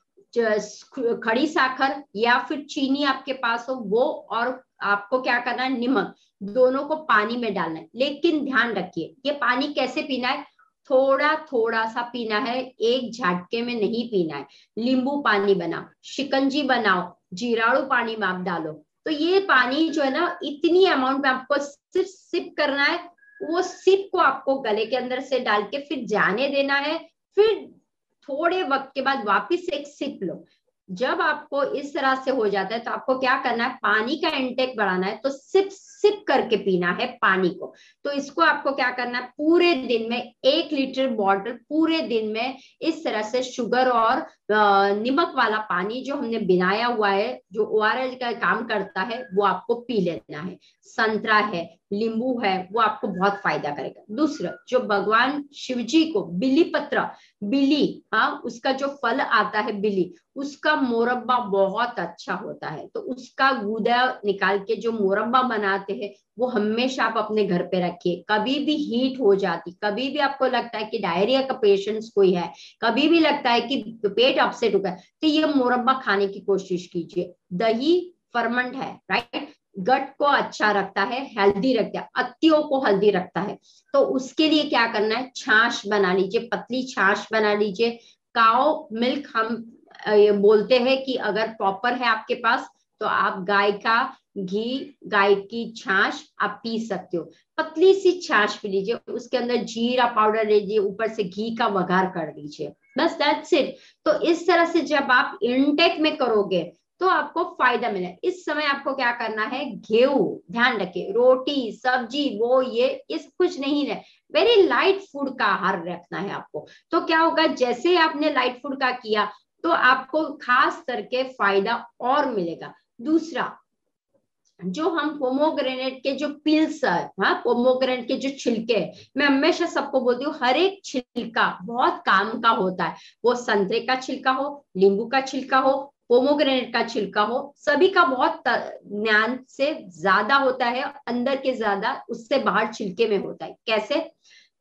खड़ी साखर या फिर चीनी आपके पास हो वो, और आपको क्या करना है, नमक, दोनों को पानी में डालना है। लेकिन ध्यान रखिए, ये पानी कैसे पीना है, थोड़ा थोड़ा सा पीना है, एक झटके में नहीं पीना है। नींबू पानी बनाओ, शिकंजी बनाओ, जीराड़ू पानी में आप डालो। तो ये पानी जो है ना, इतनी अमाउंट में आपको सिर्फ सिप करना है। वो सिप को आपको गले के अंदर से डाल के फिर जाने देना है। फिर थोड़े वक्त के बाद वापस एक सिप लो। जब आपको इस तरह से हो जाता है तो आपको क्या करना है, पानी का इंटेक बढ़ाना है। तो सिप सिप करके पीना है पानी को। तो इसको आपको क्या करना है, पूरे दिन में 1 लीटर बॉटल, पूरे दिन में इस तरह से शुगर और नमक वाला पानी जो हमने बनाया हुआ है, जो ओआरएस का काम करता है, वो आपको पी लेना है। संतरा है, नींबू है, वो आपको बहुत फायदा करेगा। दूसरा, जो भगवान शिव जी को बिली पत्र, बिली, हाँ, उसका जो फल आता है बिली, उसका मोरब्बा बहुत अच्छा होता है। तो उसका गूदा निकाल के जो मोरब्बा बनाते हैं, वो हमेशा आप अपने घर पे रखिए। कभी भी हीट हो जाती, कभी भी आपको लगता है कि डायरिया का पेशेंट्स कोई है, कभी भी लगता है कि पेट अपसेट हो गया, तो ये मोरब्बा खाने की कोशिश कीजिए। दही फर्मेंट है, राइट, गट को अच्छा रखता है, हेल्दी रखता है, अत्तियों को हेल्दी रखता है। तो उसके लिए क्या करना है, छाछ बना लीजिए, पतली छाछ बना लीजिए। काओ मिल्क हम ये बोलते हैं कि अगर प्रॉपर है आपके पास, तो आप गाय का घी, गाय की छाछ आप पी सकते हो। पतली सी छाछ पी लीजिए, उसके अंदर जीरा पाउडर लीजिए, ऊपर से घी का वघार कर दीजिए, बस दैट्स इट। तो इस तरह से जब आप इनटेक में करोगे तो आपको फायदा मिले। इस समय आपको क्या करना है, गेहूं, ध्यान रखिए, रोटी सब्जी वो ये इस कुछ नहीं है, वेरी लाइट फूड का आहार रखना है आपको। तो क्या होगा, जैसे आपने लाइट फूड का किया तो आपको खास करके फायदा और मिलेगा। दूसरा, जो हम पोमोग्रेनेट के जो पिल्स है, हाँ, पोमोग्रेनेट के जो छिलके, मैं हमेशा सबको बोलती हूँ, हर एक छिलका बहुत काम का होता है। वो संतरे का छिलका हो, नींबू का छिलका हो, पोमोग्रेनेट का छिलका हो, सभी का बहुत ज्ञान से ज्यादा होता है, अंदर के ज्यादा उससे बाहर छिलके में होता है। कैसे?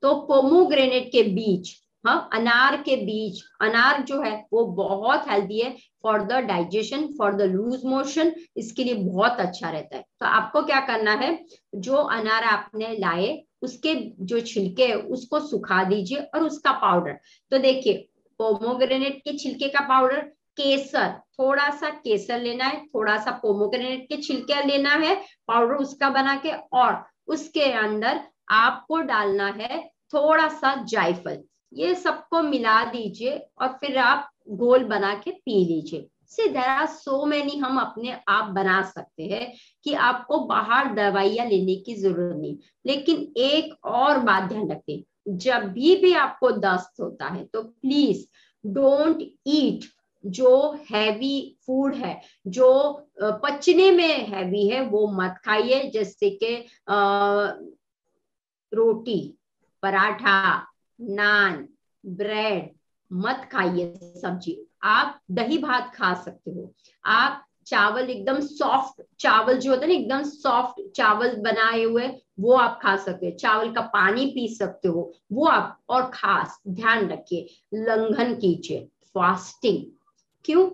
तो पोमोग्रेनेट के बीज, हाँ, अनार के बीज, अनार जो है वो बहुत हेल्दी है for the digestion, for the loose motion, इसके लिए बहुत अच्छा रहता है। तो आपको क्या करना है, जो अनार आपने लाए उसके जो छिलके है उसको सुखा दीजिए और उसका पाउडर। तो देखिए, पोमोग्रेनेट के छिलके का पाउडर, केसर, थोड़ा सा केसर लेना है, थोड़ा सा पोमोग्रेनेट के छिलके लेना है, पाउडर उसका बना के, और उसके अंदर आपको डालना है थोड़ा सा जायफल। ये सबको मिला दीजिए और फिर आप घोल बना के पी लीजिए। सी देयर आर सो मेनी, हम अपने आप बना सकते हैं कि आपको बाहर दवाइयां लेने की जरूरत नहीं। लेकिन एक और बात ध्यान रखें, जब भी आपको दस्त होता है तो प्लीज डोंट ईट जो हैवी फूड है, जो पचने में हैवी है, वो मत खाइए। जैसे कि रोटी, पराठा, नान, ब्रेड मत खाइए। सब्जी, आप दही भात खा सकते हो। आप चावल, एकदम सॉफ्ट चावल जो होता है ना, एकदम सॉफ्ट चावल बनाए हुए, वो आप खा सकते हो। चावल का पानी पी सकते हो, वो आप। और खास ध्यान रखिए, लंघन कीजिए, फास्टिंग। क्यों?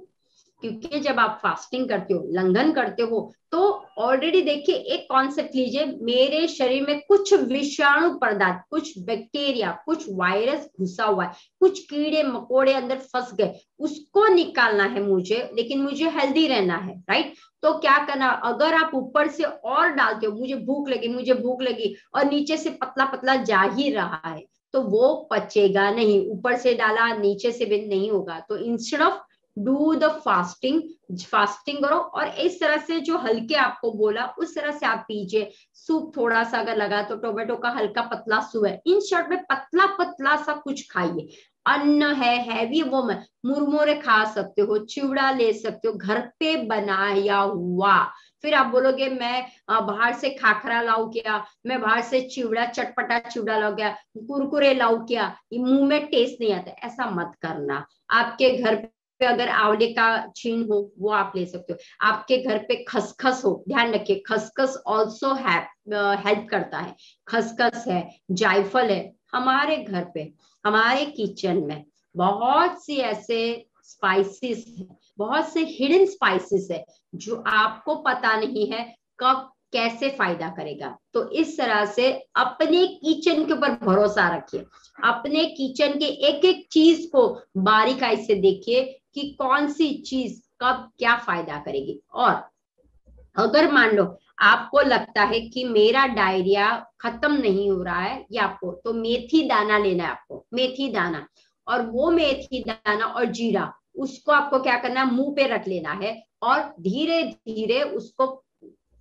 क्योंकि जब आप फास्टिंग करते हो, लंघन करते हो, तो ऑलरेडी देखिए, एक कॉन्सेप्ट लीजिए, मेरे शरीर में कुछ विषाणु पदार्थ, कुछ बैक्टीरिया, कुछ वायरस घुसा हुआ है, कुछ कीड़े मकोड़े अंदर फंस गए, उसको निकालना है मुझे, लेकिन मुझे हेल्दी रहना है, राइट। तो क्या करना, अगर आप ऊपर से और डालते हो, मुझे भूख लगी, मुझे भूख लगी, और नीचे से पतला पतला जा ही रहा है, तो वो पचेगा नहीं। ऊपर से डाला, नीचे से भी नहीं होगा। तो instead of do the fasting, fasting करो और इस तरह से जो हल्के आपको बोला उस तरह से आप पीजिए। सूप थोड़ा सा अगर लगा तो टोमेटो का हल्का पतला सूप है, इन शॉर्ट में पतला पतला सा कुछ खाइए। अन्न है हैवी वो मत, मुरमुरे खा सकते हो, चिवड़ा ले सकते हो घर पे बनाया हुआ। फिर आप बोलोगे मैं बाहर से खाखरा लाऊं क्या, मैं बाहर से चिवड़ा चटपटा चिवड़ा लाऊं क्या, कुरकुरे लाऊं क्या, ये मुंह में टेस्ट नहीं आता, ऐसा मत करना। आपके घर पे अगर आंवले का छीन हो वो आप ले सकते हो, आपके घर पे खसखस हो, ध्यान रखिए खसखस ऑल्सो हेल्प करता है। खसखस है, जायफल है, हमारे घर पे हमारे किचन में बहुत सी ऐसे स्पाइसेस है, बहुत से हिडन स्पाइसेस है जो आपको पता नहीं है कब कैसे फायदा करेगा। तो इस तरह से अपने किचन के ऊपर भरोसा रखिए, अपने किचन के एक एक चीज को बारीकाई से देखिए कि कौन सी चीज कब क्या फायदा करेगी। और अगर मान लो आपको लगता है कि मेरा डायरिया खत्म नहीं हो रहा है या आपको, तो मेथी दाना लेना है आपको, मेथी दाना, और वो मेथी दाना और जीरा उसको आपको क्या करना है, मुंह पे रख लेना है और धीरे धीरे उसको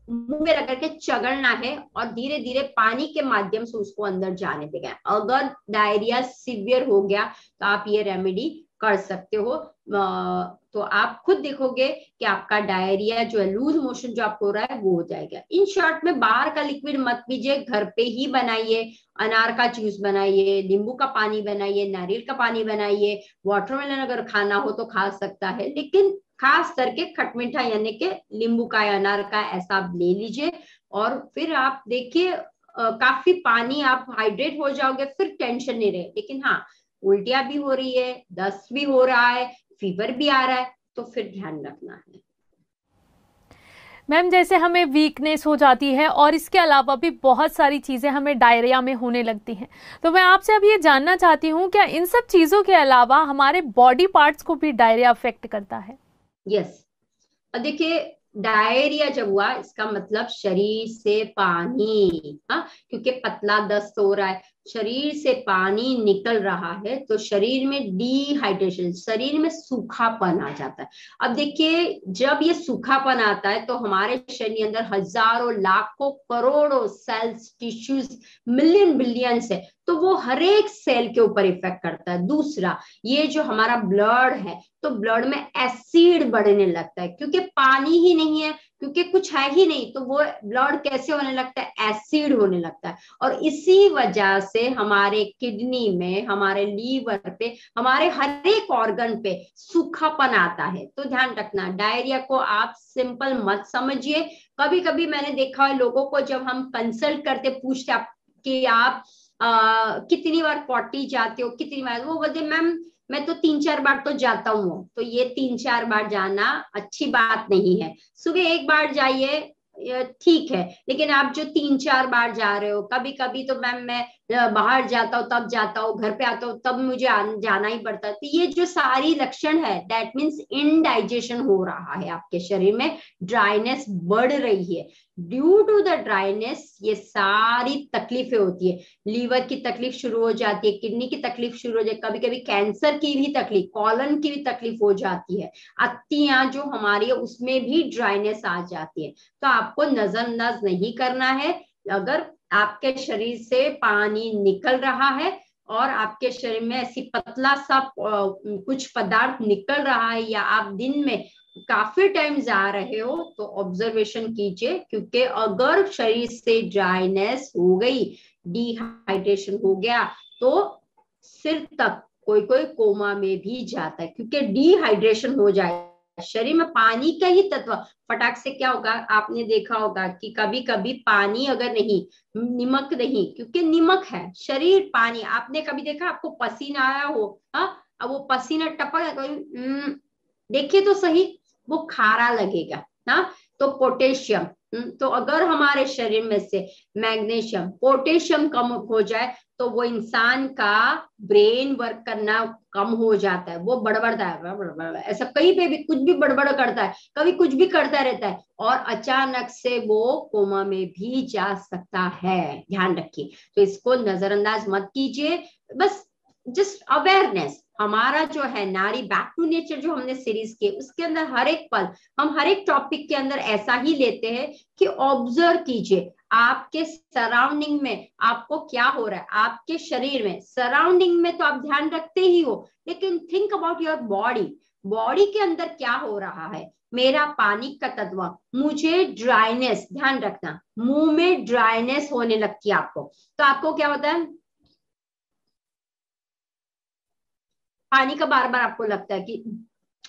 मुंह में रख करके चगड़ना है और धीरे धीरे पानी के माध्यम से उसको अंदर जाने देगा। अगर डायरिया सिवियर हो गया तो आप ये रेमेडी कर सकते हो। तो आप खुद देखोगे कि आपका डायरिया जो है, लूज मोशन जो आपको हो रहा है वो हो जाएगा। इन शॉर्ट में बाहर का लिक्विड मत पीजिए, घर पे ही बनाइए, अनार का जूस बनाइए, नींबू का पानी बनाइए, नारियल का पानी बनाइए, वाटरमेलन अगर खाना हो तो खा सकता है, लेकिन खास करके खटमीठा यानी कि नींबू का या अनार का ऐसा आप ले लीजिए। और फिर आप देखिए काफी पानी आप हाइड्रेट हो जाओगे, फिर टेंशन नहीं रहे। लेकिन हाँ, उल्टियां भी हो रही है, दस्त भी हो रहा है, फीवर भी आ रहा है, तो फिर ध्यान रखना है। मैम जैसे हमें वीकनेस हो जाती है और इसके अलावा भी बहुत सारी चीज़ें हमें डायरिया में होने लगती हैं, तो मैं आपसे अब ये जानना चाहती हूँ क्या इन सब चीज़ों के अलावा हमारे बॉडी पार्ट्स को भी डायरिया अफेक्ट करता है? यस, अब देखिए डायरिया जब हुआ इसका मतलब शरीर से पानी, हाँ, क्योंकि पतला दस्त हो रहा है, शरीर से पानी निकल रहा है, तो शरीर में डिहाइड्रेशन, शरीर में सूखापन आ जाता है। अब देखिए जब ये सूखापन आता है तो हमारे शरीर के अंदर हजारों लाखों करोड़ों सेल्स, टिश्यूज, मिलियन बिलियंस है, तो वो हर एक सेल के ऊपर इफेक्ट करता है। दूसरा, ये जो हमारा ब्लड है, तो ब्लड में एसिड बढ़ने लगता है, क्योंकि पानी ही नहीं है, क्योंकि कुछ है ही नहीं, तो वो ब्लड कैसे होने लगता है, एसिड होने लगता है। और इसी वजह से हमारे किडनी में, हमारे लीवर पे, हमारे हर एक ऑर्गन पे सूखापन आता है। तो ध्यान रखना, डायरिया को आप सिंपल मत समझिए। कभी कभी मैंने देखा है लोगों को, जब हम कंसल्ट करते, पूछते आप कि आप कितनी बार पॉटी जाते हो, कितनी बार, वो बोलते मैम मैं तो 3-4 बार तो जाता हूँ। तो ये 3-4 बार जाना अच्छी बात नहीं है। सुबह एक बार जाइए ठीक है, लेकिन आप जो 3-4 बार जा रहे हो, कभी कभी तो मैम मैं बाहर जाता हूँ तब जाता हूँ, घर पे आता हूँ तब मुझे जाना ही पड़ता है, तो ये जो सारी लक्षण है दैट मीन्स इनडाइजेशन हो रहा है, आपके शरीर में ड्राइनेस बढ़ रही है। ड्यू टू द ड्राइनेस ये सारी तकलीफें होती है, लीवर की तकलीफ शुरू हो जाती है, किडनी की तकलीफ शुरू हो जाती है, कभी कभी कैंसर की भी तकलीफ, कॉलन की भी तकलीफ हो जाती है, अत्तियां जो हमारी है उसमें भी ड्राइनेस आ जाती है। तो आपको नजरअंदाज नहीं करना है। अगर आपके शरीर से पानी निकल रहा है और आपके शरीर में ऐसी पतला सा कुछ पदार्थ निकल रहा है, या आप दिन में काफी टाइम जा रहे हो, तो ऑब्जर्वेशन कीजिए, क्योंकि अगर शरीर से ड्राइनेस हो गई, डिहाइड्रेशन हो गया, तो सिर तक कोई कोई कोमा में भी जाता है, क्योंकि डिहाइड्रेशन हो जाए, शरीर में पानी का ही तत्व, फटाक से क्या होगा, आपने देखा होगा कि कभी कभी पानी अगर नहीं, नमक नहीं, क्योंकि नमक है, शरीर पानी, आपने कभी देखा आपको पसीना आया हो, हाँ, अब वो पसीना टपक है तो देखिए तो सही, वो खारा लगेगा ना। तो पोटेशियम, तो अगर हमारे शरीर में से मैग्नीशियम, पोटेशियम कम हो जाए तो वो इंसान का ब्रेन वर्क करना कम हो जाता है, वो बड़बड़ता है, ऐसा कहीं पे भी कुछ भी बड़बड़ करता है, कभी कुछ भी करता रहता है, और अचानक से वो कोमा में भी जा सकता है। ध्यान रखिए, तो इसको नजरअंदाज मत कीजिए, बस जस्ट अवेयरनेस, हमारा जो है नारी बैक टू नेचर जो हमने सीरीज की, उसके अंदर हर एक पल हम हर एक टॉपिक के अंदर ऐसा ही लेते हैं कि ऑब्जर्व कीजिए आपके सराउंडिंग में आपको क्या हो रहा है, आपके शरीर में। सराउंडिंग में तो आप ध्यान रखते ही हो, लेकिन think about your body. Body के अंदर क्या हो रहा है। मेरा पानी का तत्व, मुझे ड्राइनेस, ध्यान रखना, मुंह में ड्राइनेस होने लगती है आपको, तो आपको क्या होता है, पानी का बार बार आपको लगता है कि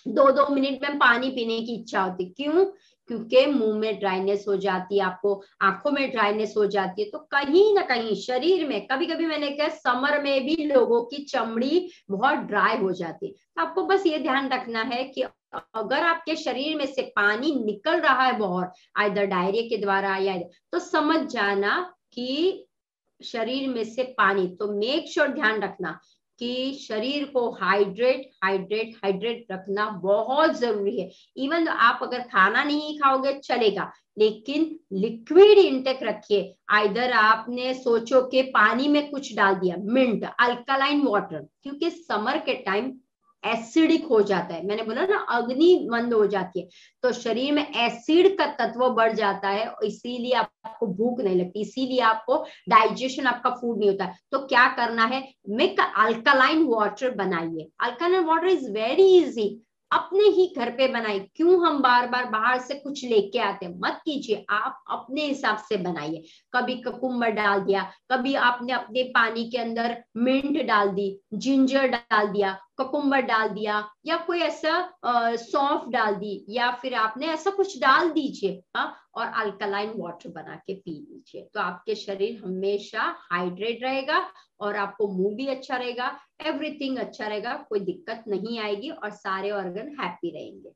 2-2 मिनट में पानी पीने की इच्छा होती। क्यों? क्योंकि मुंह में ड्राइनेस हो जाती है, आपको आंखों में ड्राइनेस हो जाती है। तो कहीं ना कहीं शरीर में, कभी कभी मैंने कहा समर में भी लोगों की चमड़ी बहुत ड्राई हो जाती है। तो आपको बस ये ध्यान रखना है कि अगर आपके शरीर में से पानी निकल रहा है बहुत, आइदर डायरिया के द्वारा या, तो समझ जाना कि शरीर में से पानी, तो मेक श्योर ध्यान रखना कि शरीर को हाइड्रेट हाइड्रेट हाइड्रेट रखना बहुत जरूरी है। इवन आप अगर खाना नहीं खाओगे चलेगा, लेकिन लिक्विड इंटेक रखिए। आइदर आपने सोचो कि पानी में कुछ डाल दिया, मिंट, अल्कलाइन वाटर, क्योंकि समर के टाइम एसिडिक हो जाता है, मैंने बोला ना अग्नि मंद हो जाती है, तो शरीर में एसिड का तत्व बढ़ जाता है, इसीलिए आपको भूख नहीं लगती, इसीलिए आपको डाइजेशन, आपका फूड नहीं होता। तो क्या करना है, मेक अल्कलाइन वाटर बनाइए। Alkaline water is very easy, अपने ही घर पे बनाइए। क्यों हम बार बार बाहर से कुछ लेके आते हैं, मत कीजिए, आप अपने हिसाब से बनाइए। कभी कुकुम्बर डाल दिया, कभी आपने अपने पानी के अंदर मिंट डाल दी, जिंजर डाल दिया, कुकुम्बर डाल दिया, या कोई ऐसा सौंफ डाल दी, या फिर आपने ऐसा कुछ डाल दीजिए, हाँ, और अल्कलाइन वाटर बना के पी लीजिए। तो आपके शरीर हमेशा हाइड्रेट रहेगा और आपको मुंह भी अच्छा रहेगा, एवरीथिंग अच्छा रहेगा, कोई दिक्कत नहीं आएगी और सारे ऑर्गन हैप्पी रहेंगे।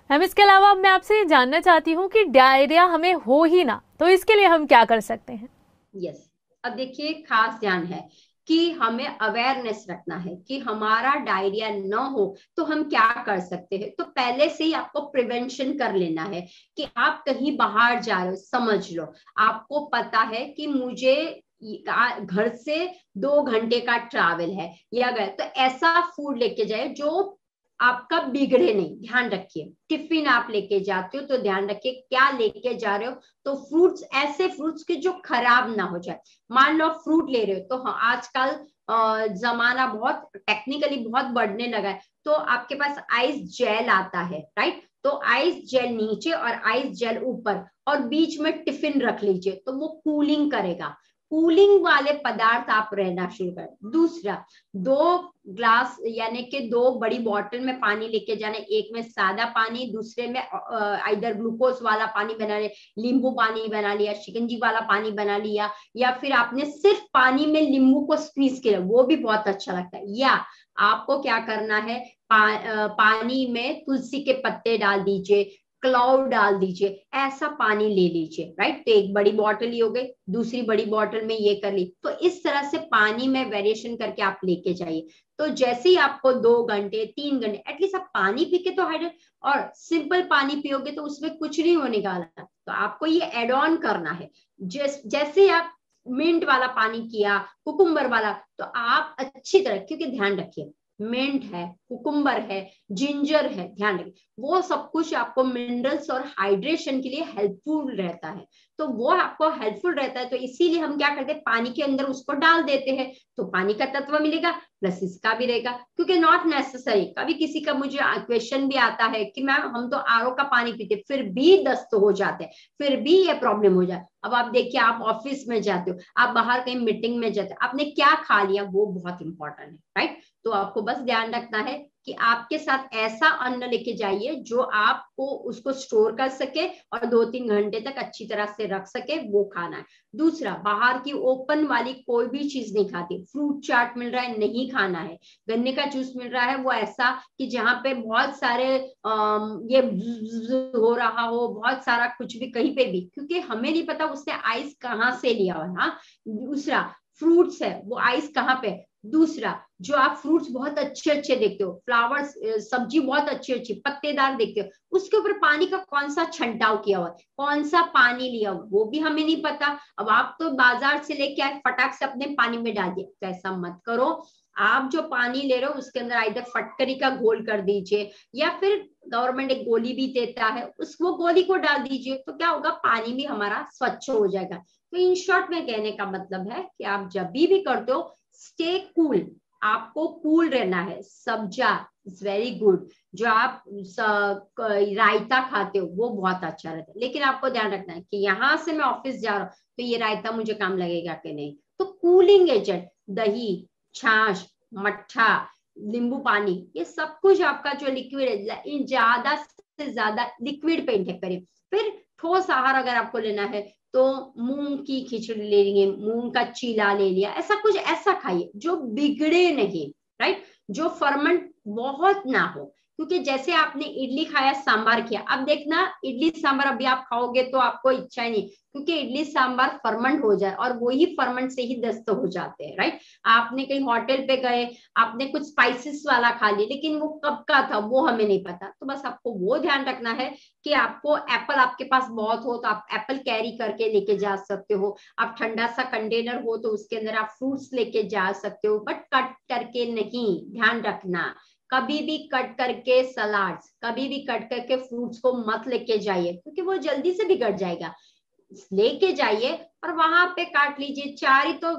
मैम इसके अलावा मैं आपसे ये जानना चाहती हूँ कि डायरिया हमें हो ही ना, तो इसके लिए हम क्या कर सकते हैं? यस, अब देखिए खास ध्यान है कि हमें अवेयरनेस रखना है कि हमारा डायरिया न हो तो हम क्या कर सकते हैं। तो पहले से ही आपको प्रिवेंशन कर लेना है कि आप कहीं बाहर जा रहे हो, समझ लो आपको पता है कि मुझे घर से 2 घंटे का ट्रैवल है या गए, तो ऐसा फूड लेके जाए जो आपका बिगड़े नहीं। ध्यान रखिए, टिफिन आप लेके जाते हो तो ध्यान रखिए क्या लेके जा रहे हो। तो फ्रूट्स, ऐसे फ्रूट्स के जो खराब ना हो जाए। मान लो फ्रूट ले रहे हो, तो हाँ आजकल जमाना बहुत टेक्निकली बहुत बढ़ने लगा है, तो आपके पास आइस जेल आता है, राइट। तो आइस जेल नीचे और आइस जेल ऊपर, और बीच में टिफिन रख लीजिए, तो वो कूलिंग करेगा। कूलिंग वाले पदार्थ आप रहना शुरू कर। दूसरा, 2 ग्लास यानी कि 2 बड़ी बॉटल में पानी लेके जाने, एक में सादा पानी, दूसरे में इधर ग्लूकोज वाला पानी बना लिया, नींबू पानी बना लिया, शिकंजी वाला पानी बना लिया, या फिर आपने सिर्फ पानी में नींबू को स्क्वीज किया, वो भी बहुत अच्छा लगता है। या आपको क्या करना है, पानी में तुलसी के पत्ते डाल दीजिए, क्लाउड डाल दीजिए, ऐसा पानी ले लीजिए, राइट। तो एक बड़ी बॉटल ही हो गई, दूसरी बड़ी बॉटल में ये कर ली। तो इस तरह से पानी में वेरिएशन करके आप लेके जाइए। तो जैसे ही आपको 2 घंटे 3 घंटे एटलीस्ट आप पानी पी के तो हाइड्रेट, और सिंपल पानी पियोगे तो उसमें कुछ नहीं होने वाला, तो आपको ये एड ऑन करना है। जैसे आप मिंट वाला पानी किया, कुकुम्बर वाला, तो आप अच्छी तरह, क्योंकि ध्यान रखिए मिंट है, कुकुम्बर है, जिंजर है, ध्यान रखिए वो सब कुछ आपको मिनरल्स और हाइड्रेशन के लिए हेल्पफुल रहता है। तो वो आपको हेल्पफुल रहता है, तो इसीलिए हम क्या करते हैं, पानी के अंदर उसको डाल देते हैं, तो पानी का तत्व मिलेगा प्लस इसका भी रहेगा। क्योंकि नॉट नेसेसरी, कभी किसी का मुझे क्वेश्चन भी आता है कि मैम हम तो आरओ का पानी पीते फिर भी दस्त हो जाते हैं, फिर भी ये प्रॉब्लम हो जाए। अब आप देखिए, आप ऑफिस में जाते हो, आप बाहर कहीं मीटिंग में जाते हो, आपने क्या खा लिया वो बहुत इंपॉर्टेंट है, राइट। तो आपको बस ध्यान रखना है कि आपके साथ ऐसा अन्न लेके जाइए जो आपको उसको स्टोर कर सके और 2-3 घंटे तक अच्छी तरह से रख सके, वो खाना है। दूसरा, बाहर की ओपन वाली कोई भी चीज नहीं खाती। फ्रूट चाट मिल रहा है, नहीं खाना है। गन्ने का जूस मिल रहा है, वो ऐसा कि जहाँ पे बहुत सारे ये हो रहा हो, बहुत सारा कुछ भी कहीं पे भी, क्योंकि हमें नहीं पता उसने आइस कहाँ से लिया हो। हाँ, दूसरा फ्रूट्स है, वो आइस कहाँ पे। दूसरा, जो आप फ्रूट्स बहुत अच्छे अच्छे देखते हो, फ्लावर्स, सब्जी बहुत अच्छी अच्छी पत्तेदार देखते हो, उसके ऊपर पानी का कौन सा छंटाव किया हुआ है, कौन सा पानी लिया हुआ, वो भी हमें नहीं पता। अब आप तो बाजार से लेके आए, फटाक से अपने पानी में डाल दिया, तो ऐसा मत करो। आप जो पानी ले रहे हो उसके अंदर आइदर फटकरी का घोल कर दीजिए, या फिर गवर्नमेंट एक गोली भी देता है, उस वो गोली को डाल दीजिए, तो क्या होगा, पानी भी हमारा स्वच्छ हो जाएगा। तो इन शॉर्ट में कहने का मतलब है कि आप जब भी करते हो, स्टे कूल, आपको कूल रहना है। सब्जा इज वेरी गुड, जो आप रायता खाते हो वो बहुत अच्छा रहता है, लेकिन आपको ध्यान रखना है कि यहाँ से मैं ऑफिस जा रहा हूँ तो ये रायता मुझे काम लगेगा कि नहीं। तो कूलिंग एजेंट, दही, छाछ, मट्ठा, नींबू पानी, ये सब कुछ आपका जो लिक्विड है, इन ज्यादा से ज्यादा लिक्विड पे इंटेक करिए। फिर ठोस आहार अगर आपको लेना है तो मूंग की खिचड़ी ले लिए, मूंग का चीला ले लिया, ऐसा कुछ ऐसा खाइए जो बिगड़े नहीं, राइट, जो फर्मेंट बहुत ना हो। क्योंकि जैसे आपने इडली खाया, सांबार किया, अब देखना इडली सांबार अभी आप खाओगे तो आपको इच्छा ही नहीं, क्योंकि इडली सांबार फर्मेंट हो जाए और वही फर्मेंट से ही दस्त हो जाते हैं, राइट। आपने कहीं होटल पे गए, आपने कुछ स्पाइसेस वाला खा लिया, लेकिन वो कब का था वो हमें नहीं पता। तो बस आपको वो ध्यान रखना है कि आपको एप्पल आपके पास बहुत हो तो आप एप्पल कैरी करके लेके जा सकते हो, आप ठंडा सा कंटेनर हो तो उसके अंदर आप फ्रूट्स लेके जा सकते हो, बट कट करके नहीं, ध्यान रखना। कभी भी कट करके सलाड्स, कभी भी कट करके फ्रूट्स को मत लेके जाइए, क्योंकि वो जल्दी से बिगड़ जाएगा। लेके जाइए और वहां पे काट लीजिए, 4 ही तो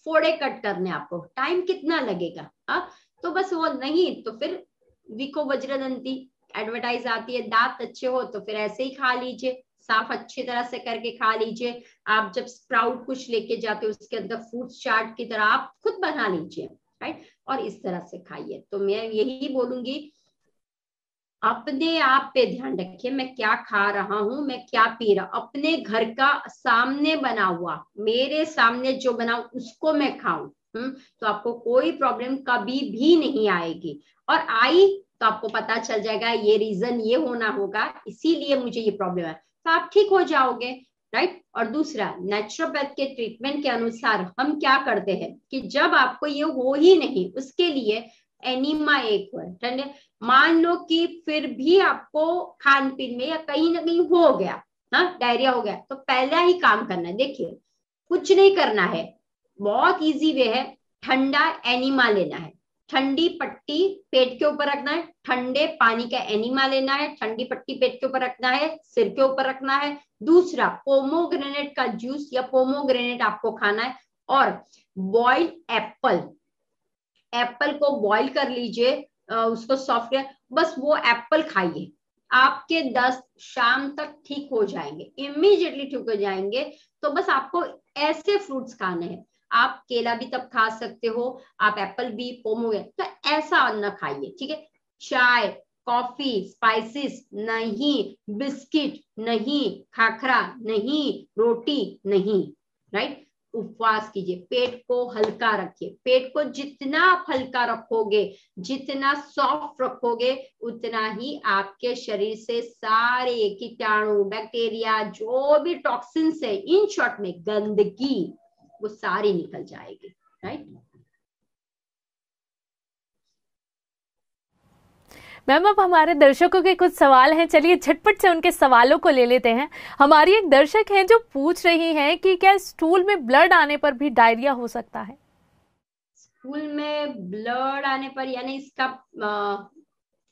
फोड़े कट करने, आपको टाइम कितना लगेगा। तो बस वो नहीं तो फिर विको वज्रदंती एडवर्टाइज आती है, दांत अच्छे हो तो फिर ऐसे ही खा लीजिए, साफ अच्छी तरह से करके खा लीजिए। आप जब स्प्राउट कुछ लेके जाते हो उसके अंदर फ्रूट चाट की तरह आप खुद बना लीजिए, राइट, और इस तरह से खाइए। तो मैं यही बोलूंगी, अपने आप पे ध्यान रखिए, मैं क्या खा रहा हूं, मैं क्या पी रहा हूं, अपने घर का सामने बना हुआ, मेरे सामने जो बना उसको मैं खाऊं, तो आपको कोई प्रॉब्लम कभी भी नहीं आएगी। और आई तो आपको पता चल जाएगा ये रीजन ये होना होगा, इसीलिए मुझे ये प्रॉब्लम है, तो आप ठीक हो जाओगे, राइट। और दूसरा, नेचुरोपैथ के ट्रीटमेंट के अनुसार हम क्या करते हैं कि जब आपको ये हो ही नहीं, उसके लिए एनीमा एक है, मान लो कि फिर भी आपको खान पीन में या कहीं ना कहीं हो गया, हाँ डायरिया हो गया, तो पहला ही काम करना है, देखिए कुछ नहीं करना है, बहुत इजी वे है, ठंडा एनीमा लेना है, ठंडी पट्टी पेट के ऊपर रखना है, ठंडे पानी का एनीमा लेना है, ठंडी पट्टी पेट के ऊपर रखना है, सिर के ऊपर रखना है। दूसरा, पोमोग्रेनेट का जूस या पोमोग्रेनेट आपको खाना है, और बॉइल्ड एप्पल, एप्पल को बॉईल कर लीजिए, उसको सॉफ्ट, बस वो एप्पल खाइए, आपके दस्त शाम तक ठीक हो जाएंगे, इमीडिएटली ठीक हो जाएंगे। तो बस आपको ऐसे फ्रूट्स खाने हैं, आप केला भी तब खा सकते हो, आप एप्पल भी, पोमोग्रेनेट, तो ऐसा अन्न खाइए, ठीक है। चाय, कॉफी, स्पाइसेस नहीं, बिस्किट नहीं, खाखरा नहीं, रोटी नहीं, राइट। उपवास कीजिए, पेट को हल्का रखिए, पेट को जितना आप हल्का रखोगे, जितना सॉफ्ट रखोगे, उतना ही आपके शरीर से सारे कीटाणु, बैक्टीरिया, जो भी टॉक्सिन्स है, इन शॉर्ट में गंदगी, वो सारी निकल जाएगी, राइट। मैम अब हमारे दर्शकों के कुछ सवाल हैं, चलिए झटपट से उनके सवालों को ले लेते हैं। हमारी एक दर्शक है जो पूछ रही हैं कि क्या स्टूल में ब्लड आने पर भी डायरिया हो सकता है? स्टूल में ब्लड आने पर यानी इसका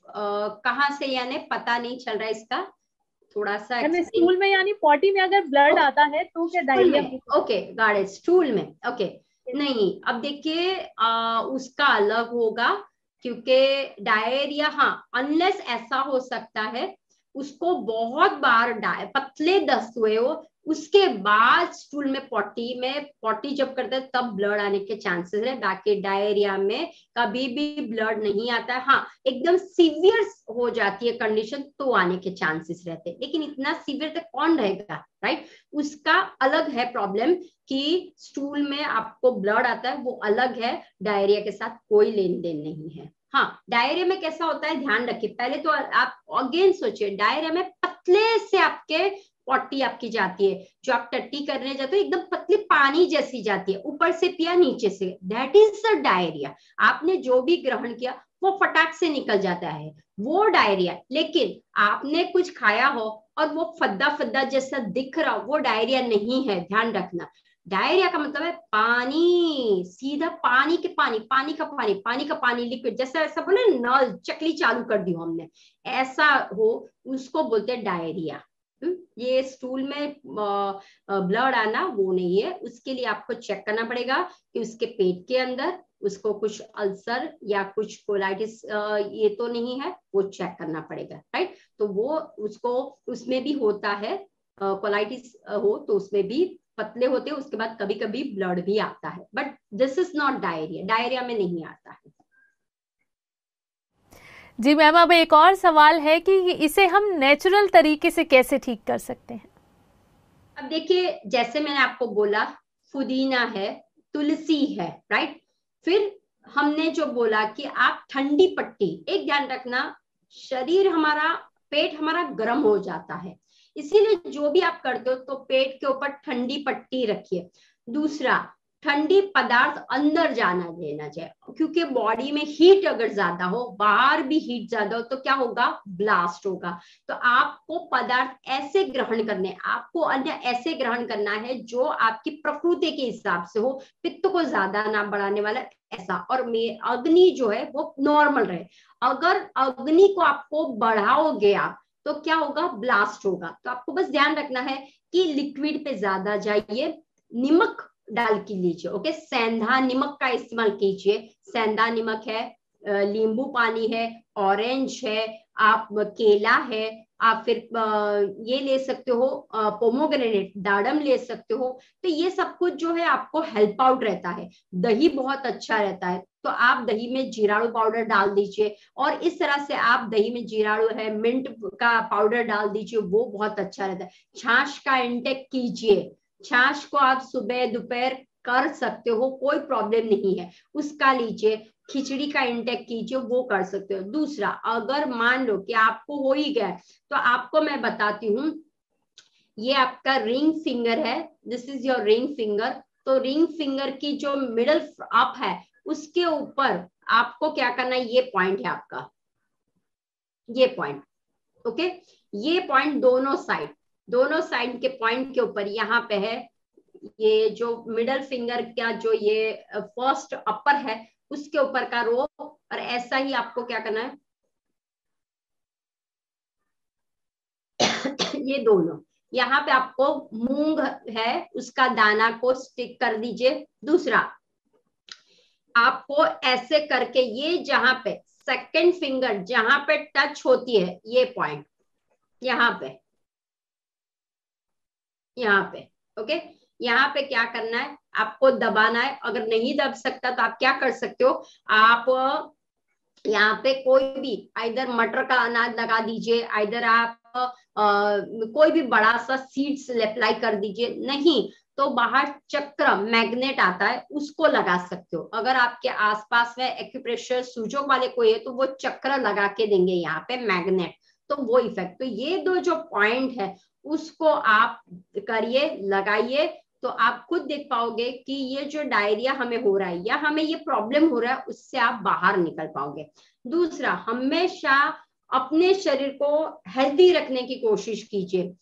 कहाँ से, यानी पता नहीं चल रहा है इसका, थोड़ा सा स्टूल में यानी पॉटी में अगर ब्लड आता है तो क्या डायरिया हो सकता है? ओके गार्ड, स्टूल में, ओके नहीं, अब देखिए उसका अलग होगा, क्योंकि डायरिया, हाँ अनलेस ऐसा हो सकता है उसको बहुत बार पतले दस्त हुए हो, उसके बाद स्टूल में पॉटी जब करते हैं तब ब्लड आने के चांसेस है, बाकी डायरिया में कभी भी ब्लड नहीं आता है। हाँ एकदम सीवियर हो जाती है कंडीशन तो आने के चांसेस रहते हैं, लेकिन इतना सीवियर तक कौन रहेगा, राइट। उसका अलग है प्रॉब्लम कि स्टूल में आपको ब्लड आता है, वो अलग है, डायरिया के साथ कोई लेन देन नहीं है। हाँ डायरिया में कैसा होता है, ध्यान रखिए, पहले तो आप अगेन सोचिए, डायरिया में पतले से आपके पॉटी आपकी जाती है, जो आप टट्टी करने जाते हो एकदम पतली पानी जैसी जाती है, ऊपर से पिया नीचे से, दैट इज द डायरिया। आपने जो भी ग्रहण किया वो फटाक से निकल जाता है, वो डायरिया। लेकिन आपने कुछ खाया हो और वो फद्दा फद्दा जैसा दिख रहा हो, वो डायरिया नहीं है, ध्यान रखना। डायरिया का मतलब है पानी, सीधा पानी के पानी, पानी का पानी, पानी का पानी लिक्विड, जैसे ऐसा बोले नल चकली चालू कर दी हो हमने, ऐसा हो, उसको बोलते हैं डायरिया। ये स्टूल में ब्लड आना वो नहीं है, उसके लिए आपको चेक करना पड़ेगा कि उसके पेट के अंदर उसको कुछ अल्सर या कुछ कोलाइटिस ये तो नहीं है, वो चेक करना पड़ेगा, राइट। तो वो उसको उसमें भी होता है, कोलाइटिस हो तो उसमें भी पतले होते हैं, उसके बाद कभी कभी ब्लड भी आता है, but this is not diarrhoea, diarrhoea में नहीं आता है। जी मैम, अब एक और सवाल है कि इसे हम नेचुरल तरीके से कैसे ठीक कर सकते हैं? अब देखिए, जैसे मैंने आपको बोला, पुदीना है, तुलसी है, राइट। फिर हमने जो बोला कि आप ठंडी पट्टी, एक ध्यान रखना, शरीर हमारा, पेट हमारा गर्म हो जाता है, इसीलिए जो भी आप करते हो तो पेट के ऊपर ठंडी पट्टी रखिए। दूसरा, ठंडी पदार्थ अंदर जाना देना चाहिए, क्योंकि बॉडी में हीट अगर ज्यादा हो, बाहर भी हीट ज्यादा हो, तो क्या होगा, ब्लास्ट होगा। तो आपको पदार्थ ऐसे ग्रहण करने, आपको अन्न ऐसे ग्रहण करना है जो आपकी प्रकृति के हिसाब से हो, पित्त को ज्यादा ना बढ़ाने वाला, ऐसा। और अग्नि जो है वो नॉर्मल रहे। अगर अग्नि को आपको बढ़ाओगे आप, तो क्या होगा, ब्लास्ट होगा। तो आपको बस ध्यान रखना है कि लिक्विड पे ज्यादा जाइए, नमक डाल के लीजिए, ओके, सेंधा नमक का इस्तेमाल कीजिए। सेंधा नमक है, नींबू पानी है, ऑरेंज है, आप केला है, आप फिर ये ले सकते हो, पोमोग्रेनेट, दाडम ले सकते हो। तो ये सब कुछ जो है आपको हेल्प आउट रहता है। दही बहुत अच्छा रहता है, तो आप दही में जीराणु पाउडर डाल दीजिए, और इस तरह से आप दही में जीराणु है, मिंट का पाउडर डाल दीजिए, वो बहुत अच्छा रहता है। छाछ का इंटेक कीजिए, छाछ को आप सुबह दोपहर कर सकते हो, कोई प्रॉब्लम नहीं है, उसका लीजिए। खिचड़ी का इंटेक कीजिए, वो कर सकते हो। दूसरा, अगर मान लो कि आपको हो ही गया, तो आपको मैं बताती हूँ, ये आपका रिंग फिंगर है, this is your ring finger. तो रिंग फिंगर की जो मिडल अप है, उसके ऊपर आपको क्या करना है, ये पॉइंट है आपका, ये पॉइंट, ओके, ये पॉइंट दोनों साइड के पॉइंट के ऊपर यहाँ पे है, ये जो मिडल फिंगर का जो ये फर्स्ट अपर है, उसके ऊपर का रो, और ऐसा ही आपको क्या करना है, ये दोनों, यहाँ पे आपको मूंग है उसका दाना को स्टिक कर दीजिए। दूसरा, आपको ऐसे करके ये जहां पे सेकंड फिंगर जहां पे टच होती है, ये पॉइंट यहाँ पे, यहाँ पे, ओके, यहाँ पे क्या करना है, आपको दबाना है। अगर नहीं दब सकता तो आप क्या कर सकते हो, आप यहाँ पे कोई भी इधर मटर का अनाज लगा दीजिए, इधर आप कोई भी बड़ा सा सीड्स अप्लाई कर दीजिए, नहीं तो बाहर चक्र मैग्नेट आता है, उसको लगा सकते हो। अगर आपके आसपास में एक्यूप्रेशर सुजोग वाले कोई है, तो वो चक्र लगा के देंगे यहाँ पे मैग्नेट, तो वो इफेक्ट। तो ये दो जो पॉइंट है, उसको आप करिए, लगाइए, तो आप खुद देख पाओगे कि ये जो डायरिया हमें हो रहा है या हमें ये प्रॉब्लम हो रहा है, उससे आप बाहर निकल पाओगे। दूसरा, हमेशा अपने शरीर को हेल्दी रखने की कोशिश कीजिए।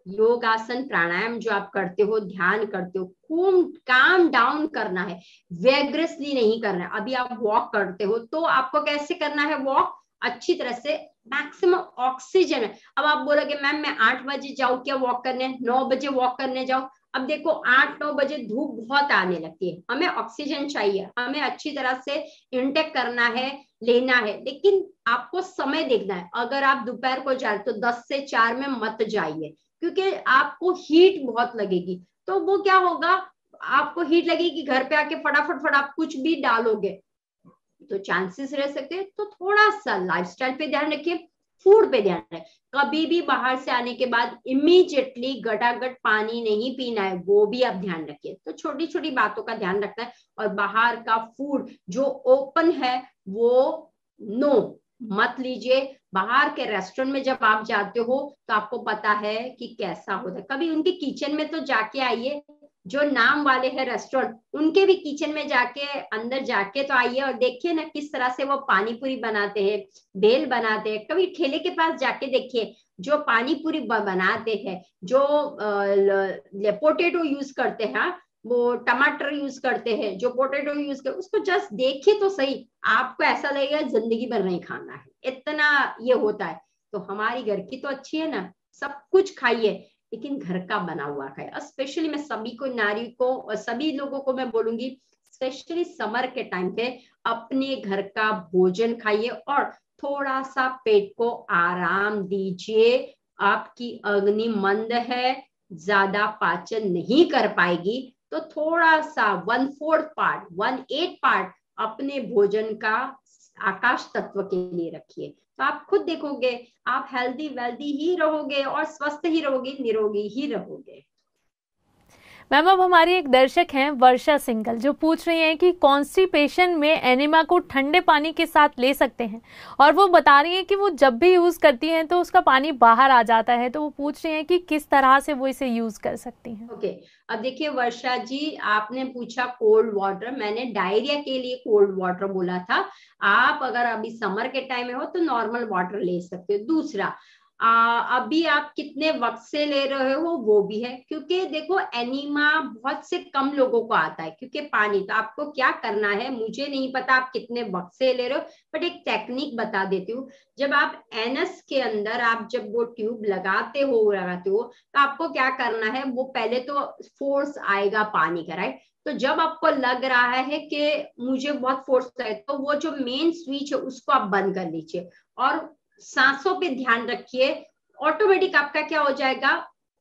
योग आसन प्राणायाम जो आप करते हो, ध्यान करते हो, खूब काम डाउन करना है, वेग्रेसली नहीं करना है। अभी आप वॉक करते हो, तो आपको कैसे करना है वॉक, अच्छी तरह से, मैक्सिमम ऑक्सीजन है। अब आप बोलोगे मैम मैं 8 बजे जाऊं क्या वॉक करने, 9 बजे वॉक करने जाओ। अब देखो 8-9 बजे धूप बहुत आने लगती है, हमें ऑक्सीजन चाहिए, हमें अच्छी तरह से इंटेक करना है, लेना है, लेकिन आपको समय देखना है। अगर आप दोपहर को जाए तो 10 से 4 में मत जाइए, क्योंकि आपको हीट बहुत लगेगी। तो वो क्या होगा, आपको हीट लगेगी, घर पे आके फटाफट फटाफट कुछ भी डालोगे तो चांसेस रह सकते हैं। तो थोड़ा सा लाइफस्टाइल पे ध्यान रखिए, फूड पे ध्यान रखें। कभी भी बाहर से आने के बाद इमीडिएटली गटागट पानी नहीं पीना है, वो भी आप ध्यान रखिए। तो छोटी छोटी बातों का ध्यान रखना है। और बाहर का फूड जो ओपन है वो नो मत लीजिए। बाहर के रेस्टोरेंट में जब आप जाते हो तो आपको पता है कि कैसा होता है, कभी उनके किचन में तो जाके आइए, जो नाम वाले हैं रेस्टोरेंट, उनके भी किचन में जाके अंदर जाके तो आइए और देखिए ना किस तरह से वो पानी पूरी बनाते हैं, भेल बनाते हैं। कभी ठेले के पास जाके देखिए, जो पानी पूरी बनाते हैं, जो पोटेटो यूज करते हैं, वो टमाटर यूज करते हैं, जो पोटैटो यूज करते, उसको जस्ट देखिए तो सही, आपको ऐसा लगेगा जिंदगी भर नहीं खाना है, इतना ये होता है। तो हमारी घर की तो अच्छी है ना, सब कुछ खाइए, लेकिन घर का बना हुआ खाइए। स्पेशली मैं सभी को, नारी को और सभी लोगों को मैं बोलूंगी, स्पेशली समर के टाइम पे अपने घर का भोजन खाइए और थोड़ा सा पेट को आराम दीजिए। आपकी अग्नि मंद है, ज्यादा पाचन नहीं कर पाएगी, तो थोड़ा सा 1/4 पार्ट, 1/8 पार्ट अपने भोजन का आकाश तत्व के लिए रखिए। तो आप खुद देखोगे, आप हेल्दी वेल्दी ही रहोगे और स्वस्थ ही रहोगे, निरोगी ही रहोगे। मैम, अब हमारी एक दर्शक हैं वर्षा सिंगल, जो पूछ रही हैं कि कॉन्स्टिपेशन में एनिमा को ठंडे पानी के साथ ले सकते हैं, और वो बता रही हैं कि वो जब भी यूज करती हैं तो उसका पानी बाहर आ जाता है, तो वो पूछ रही हैं कि किस तरह से वो इसे यूज कर सकती हैं। ओके, अब देखिए वर्षा जी, आपने पूछा कोल्ड वाटर, मैंने डायरिया के लिए कोल्ड वाटर बोला था। आप अगर अभी समर के टाइम में हो तो नॉर्मल वाटर ले सकते हो। दूसरा, अभी आप कितने वक्त से ले रहे हो वो भी है, क्योंकि देखो एनीमा बहुत से कम लोगों को आता है, क्योंकि पानी, तो आपको क्या करना है, मुझे नहीं पता आप कितने वक्त से ले रहे हो, बट एक टेक्निक बता देती हूँ। जब आप एनस के अंदर आप जब वो ट्यूब लगाते हो तो आपको क्या करना है, वो पहले तो फोर्स आएगा पानी का, राइट। तो जब आपको लग रहा है कि मुझे बहुत फोर्स है, तो वो जो मेन स्विच है उसको आप बंद कर लीजिए और सांसों पे ध्यान रखिए। ऑटोमेटिक आपका क्या हो जाएगा,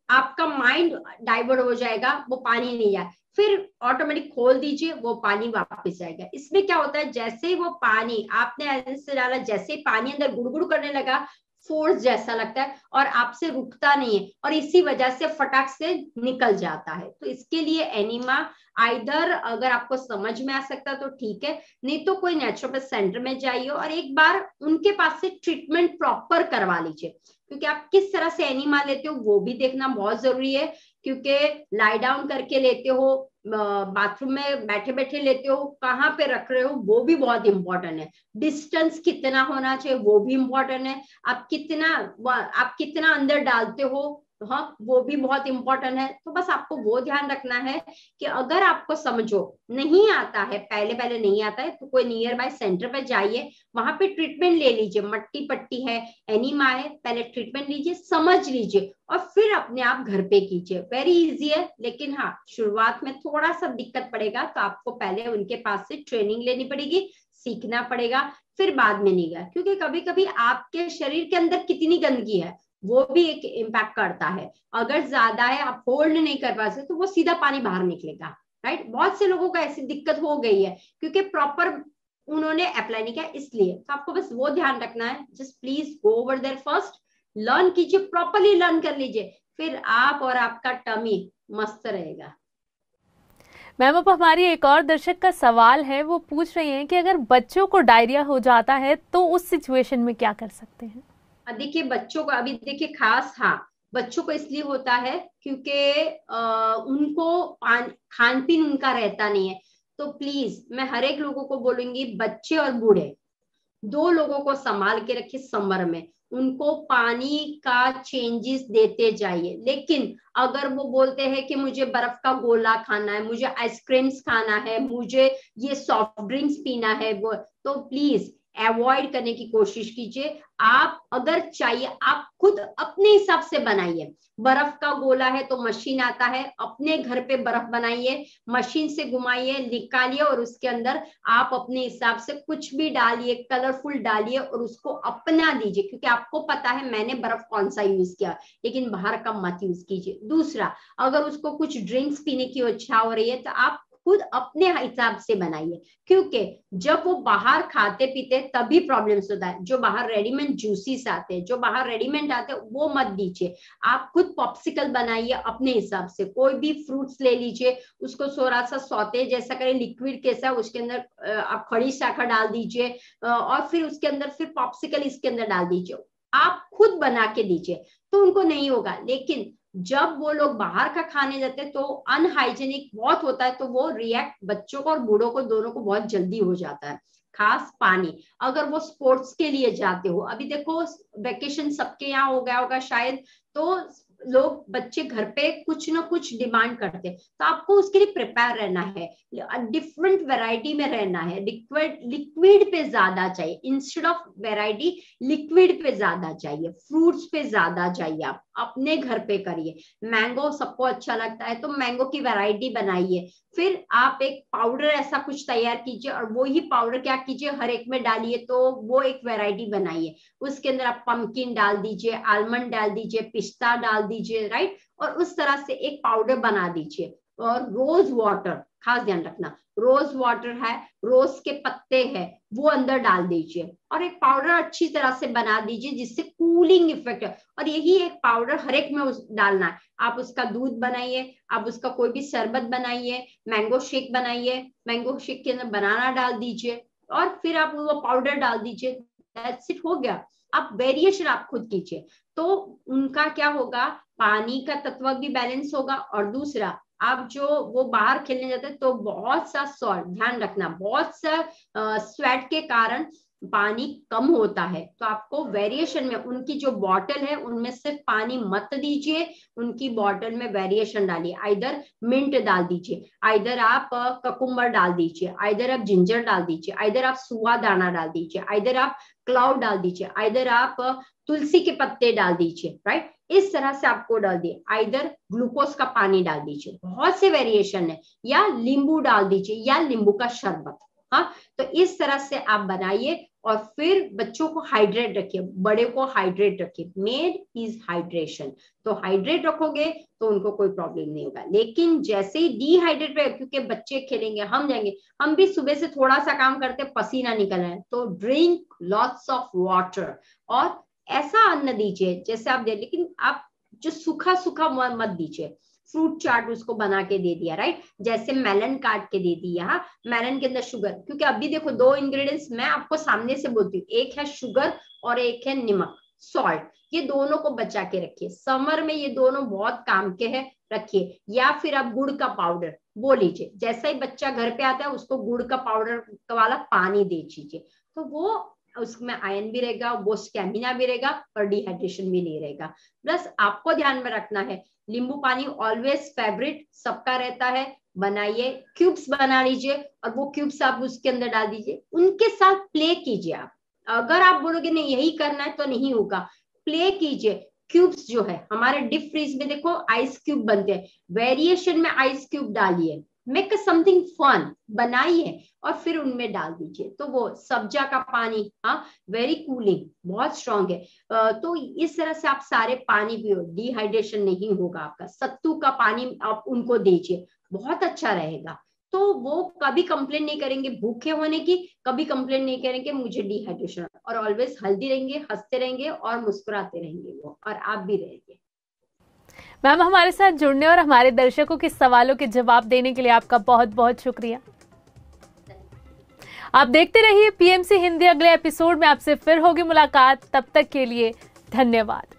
आपका माइंड डाइवर्ट हो जाएगा, वो पानी नहीं आए, फिर ऑटोमेटिक खोल दीजिए, वो पानी वापस जाएगा। इसमें क्या होता है, जैसे ही वो पानी आपने ऐसे डाला, जैसे ही पानी अंदर गुड़गुड़ करने लगा, फोर्स जैसा लगता है और आपसे रुकता नहीं है, और इसी वजह से फटाक से निकल जाता है। तो इसके लिए एनिमा आइदर, अगर आपको समझ में आ सकता तो ठीक है, नहीं तो कोई नेचुरोपैथ सेंटर में जाइए और एक बार उनके पास से ट्रीटमेंट प्रॉपर करवा लीजिए, क्योंकि आप किस तरह से एनिमा लेते हो वो भी देखना बहुत जरूरी है। क्योंकि लाई डाउन करके लेते हो, बाथरूम में बैठे बैठे लेते हो, कहाँ पे रख रहे हो वो भी बहुत इंपॉर्टेंट है। डिस्टेंस कितना होना चाहिए वो भी इंपॉर्टेंट है। आप कितना अंदर डालते हो, हाँ, वो भी बहुत इंपॉर्टेंट है। तो बस आपको वो ध्यान रखना है कि अगर आपको समझो नहीं आता है, पहले पहले नहीं आता है, तो कोई नियर बाय सेंटर पे जाइए, वहां पे ट्रीटमेंट ले लीजिए। मट्टी पट्टी है, एनीमा है, पहले ट्रीटमेंट लीजिए, समझ लीजिए और फिर अपने आप घर पे कीजिए। वेरी इजी है, लेकिन हाँ शुरुआत में थोड़ा सा दिक्कत पड़ेगा, तो आपको पहले उनके पास से ट्रेनिंग लेनी पड़ेगी, सीखना पड़ेगा, फिर बाद में नहीं गया। क्योंकि कभी कभी आपके शरीर के अंदर कितनी गंदगी है वो भी एक इम्पैक्ट करता है। अगर ज्यादा है, आप होल्ड नहीं कर पा सकते, तो वो सीधा पानी बाहर निकलेगा, राइट। बहुत से लोगों को ऐसी दिक्कत हो गई है क्योंकि प्रॉपर उन्होंने अप्लाई नहीं किया, इसलिए। तो आपको बस वो ध्यान रखना है, just please go over there first, learn कीजिए, प्रॉपरली लर्न कर लीजिए, फिर आप और आपका टमी मस्त रहेगा। मैम, अब हमारी एक और दर्शक का सवाल है, वो पूछ रही हैं कि अगर बच्चों को डायरिया हो जाता है तो उस सिचुएशन में क्या कर सकते हैं। देखिए बच्चों को अभी देखिए खास, हाँ बच्चों को इसलिए होता है क्योंकि उनको खान पीन उनका रहता नहीं है। तो प्लीज मैं हर एक लोगों को बोलूंगी, बच्चे और बूढ़े दो लोगों को संभाल के रखिए। समर में उनको पानी का चेंजेस देते जाइए, लेकिन अगर वो बोलते हैं कि मुझे बर्फ का गोला खाना है, मुझे आइसक्रीम्स खाना है, मुझे ये सॉफ्ट ड्रिंक्स पीना है, वो तो प्लीज अवॉइड करने की कोशिश कीजिए। आप अगर चाहिए आप खुद अपने हिसाब से बनाइए। बर्फ का गोला है तो मशीन आता है, अपने घर पे बर्फ बनाइए, मशीन से घुमाइए, निकालिए और उसके अंदर आप अपने हिसाब से कुछ भी डालिए, कलरफुल डालिए और उसको अपना दीजिए। क्योंकि आपको पता है मैंने बर्फ कौन सा यूज किया, लेकिन बाहर का मत यूज कीजिए। दूसरा, अगर उसको कुछ ड्रिंक्स पीने की इच्छा हो रही है तो आप खुद अपने हिसाब से बनाइए, क्योंकि जब वो बाहर खाते पीते तभी प्रॉब्लम्स होता है। जो बाहर रेडीमेड जूसीस आते हैं, जो बाहर रेडीमेड आते हैं, वो मत दीजिए। आप खुद पॉप्सिकल बनाइए अपने हिसाब से, कोई भी फ्रूट्स ले लीजिए, उसको थोड़ा सा सौते जैसा करें, लिक्विड कैसा, उसके अंदर आप खड़ी शक्कर डाल दीजिए और फिर उसके अंदर फिर पॉप्सिकल इसके अंदर डाल दीजिए, आप खुद बना के दीजिए, तो उनको नहीं होगा। लेकिन जब वो लोग बाहर का खाने जाते हैं तो अनहाइजेनिक बहुत होता है, तो वो रिएक्ट बच्चों को और बूढ़ों को दोनों को बहुत जल्दी हो जाता है। खास पानी, अगर वो स्पोर्ट्स के लिए जाते हो, अभी देखो वेकेशन सबके यहाँ हो गया होगा शायद, तो लोग बच्चे घर पे कुछ ना कुछ डिमांड करते हैं, तो आपको उसके लिए प्रिपेयर रहना है, डिफरेंट वैरायटी में रहना है। लिक्विड पे ज्यादा चाहिए, इंस्टेड ऑफ वैरायटी लिक्विड पे ज्यादा चाहिए, फ्रूट्स पे ज्यादा चाहिए। आप अपने घर पे करिए। मैंगो सबको अच्छा लगता है तो मैंगो की वैरायटी बनाइए। फिर आप एक पाउडर ऐसा कुछ तैयार कीजिए और वो ही पाउडर क्या कीजिए हर एक में डालिए, तो वो एक वैरायटी बनाइए। उसके अंदर आप पंपकिन डाल दीजिए, आलमंड डाल दीजिए, पिस्ता डाल दीजिए, राइट, और उस तरह से एक पाउडर बना दीजिए। और रोज वाटर, खास ध्यान रखना, रोज वाटर है, रोज के पत्ते हैं, वो अंदर डाल दीजिए और एक पाउडर अच्छी तरह से बना दीजिए जिससे कूलिंग इफेक्ट है। और यही एक पाउडर हर एक में डालना है। आप उसका दूध बनाइए, आप उसका कोई भी शरबत बनाइए, मैंगो शेक बनाइए, मैंगो शेक के अंदर बनाना डाल दीजिए और फिर आप वो पाउडर डाल दीजिए। दैट्स इट, हो गया। आप वेरिएशन आप खुद कीजिए, तो उनका क्या होगा, पानी का तत्व भी बैलेंस होगा। और दूसरा, आप जो वो बाहर खेलने जाते हैं तो बहुत सा सॉल्ट, ध्यान रखना, बहुत सा स्वेट के कारण पानी कम होता है, तो आपको वेरिएशन में उनकी जो बॉटल है उनमें सिर्फ पानी मत दीजिए, उनकी बॉटल में वेरिएशन डालिए। आइदर मिंट डाल दीजिए, आइदर आप ककुम्बर डाल दीजिए, आइदर आप जिंजर डाल दीजिए, आइदर आप सुआ दाना डाल दीजिए, आइदर आप क्लाउड डाल दीजिए, आइदर आप तुलसी के पत्ते डाल दीजिए, राइट। इस तरह से आपको डाल दिए, आइदर ग्लूकोज का पानी डाल दीजिए, बहुत से वेरिएशन है, या नींबू डाल दीजिए, या नींबू का शरबत। हाँ, तो इस तरह से आप बनाइए और फिर बच्चों को हाइड्रेट रखिए, बड़े को हाइड्रेट रखिए। मेड इज हाइड्रेशन, तो हाइड्रेट रखोगे तो उनको कोई प्रॉब्लम नहीं होगा। लेकिन जैसे ही डिहाइड्रेट रहे, क्योंकि बच्चे खेलेंगे, हम जाएंगे, हम भी सुबह से थोड़ा सा काम करते पसीना निकल रहा है, तो ड्रिंक लॉट्स ऑफ वाटर। और ऐसा अन्न दीजिए जैसे आप दे, लेकिन आप जो सूखा सूखा मत दीजिए। फ्रूट चाट उसको बना के दे दिया, राइट, जैसे मेलन काट के दे दिया, मेलन के अंदर शुगर, क्योंकि अभी देखो दो इंग्रेडिएंट्स मैं आपको सामने से बोलती हूँ, एक है शुगर और एक है नमक, सॉल्ट। ये दोनों को बचा के रखिए, समर में ये दोनों बहुत काम के हैं, रखिए। या फिर आप गुड़ का पाउडर वो लीजिए, जैसा ही बच्चा घर पे आता है उसको गुड़ का पाउडर वाला पानी दे दीजिए, तो वो उसमें आयरन भी रहेगा, वो स्टेमिना भी रहेगा और डिहाइड्रेशन भी नहीं रहेगा। प्लस आपको ध्यान में रखना है, नींबू पानी ऑलवेज फेवरेट सबका रहता है, बनाइए, क्यूब्स बना लीजिए और वो क्यूब्स आप उसके अंदर डाल दीजिए, उनके साथ प्ले कीजिए। आप अगर आप बोलोगे नहीं यही करना है तो नहीं होगा, प्ले कीजिए। क्यूब्स जो है हमारे डीप फ्रीज में देखो आइस क्यूब बनते हैं, वेरिएशन में आइस क्यूब डालिए, मेक समथिंग फन, बनाइए और फिर उनमें डाल दीजिए। तो वो सब्जा का पानी, हाँ, वेरी कूलिंग, बहुत स्ट्रॉन्ग है। तो इस तरह से आप सारे पानी पियो, डिहाइड्रेशन नहीं होगा आपका। सत्तू का पानी आप उनको दीजिए, बहुत अच्छा रहेगा। तो वो कभी कंप्लेन नहीं करेंगे भूखे होने की, कभी कंप्लेन नहीं करेंगे मुझे डिहाइड्रेशन, और ऑलवेज हेल्दी रहेंगे, हंसते रहेंगे और मुस्कुराते रहेंगे वो, और आप भी रहेंगे। मैम, हमारे साथ जुड़ने और हमारे दर्शकों के सवालों के जवाब देने के लिए आपका बहुत बहुत शुक्रिया। आप देखते रहिए पीएमसी हिंदी। अगले एपिसोड में आपसे फिर होगी मुलाकात, तब तक के लिए धन्यवाद।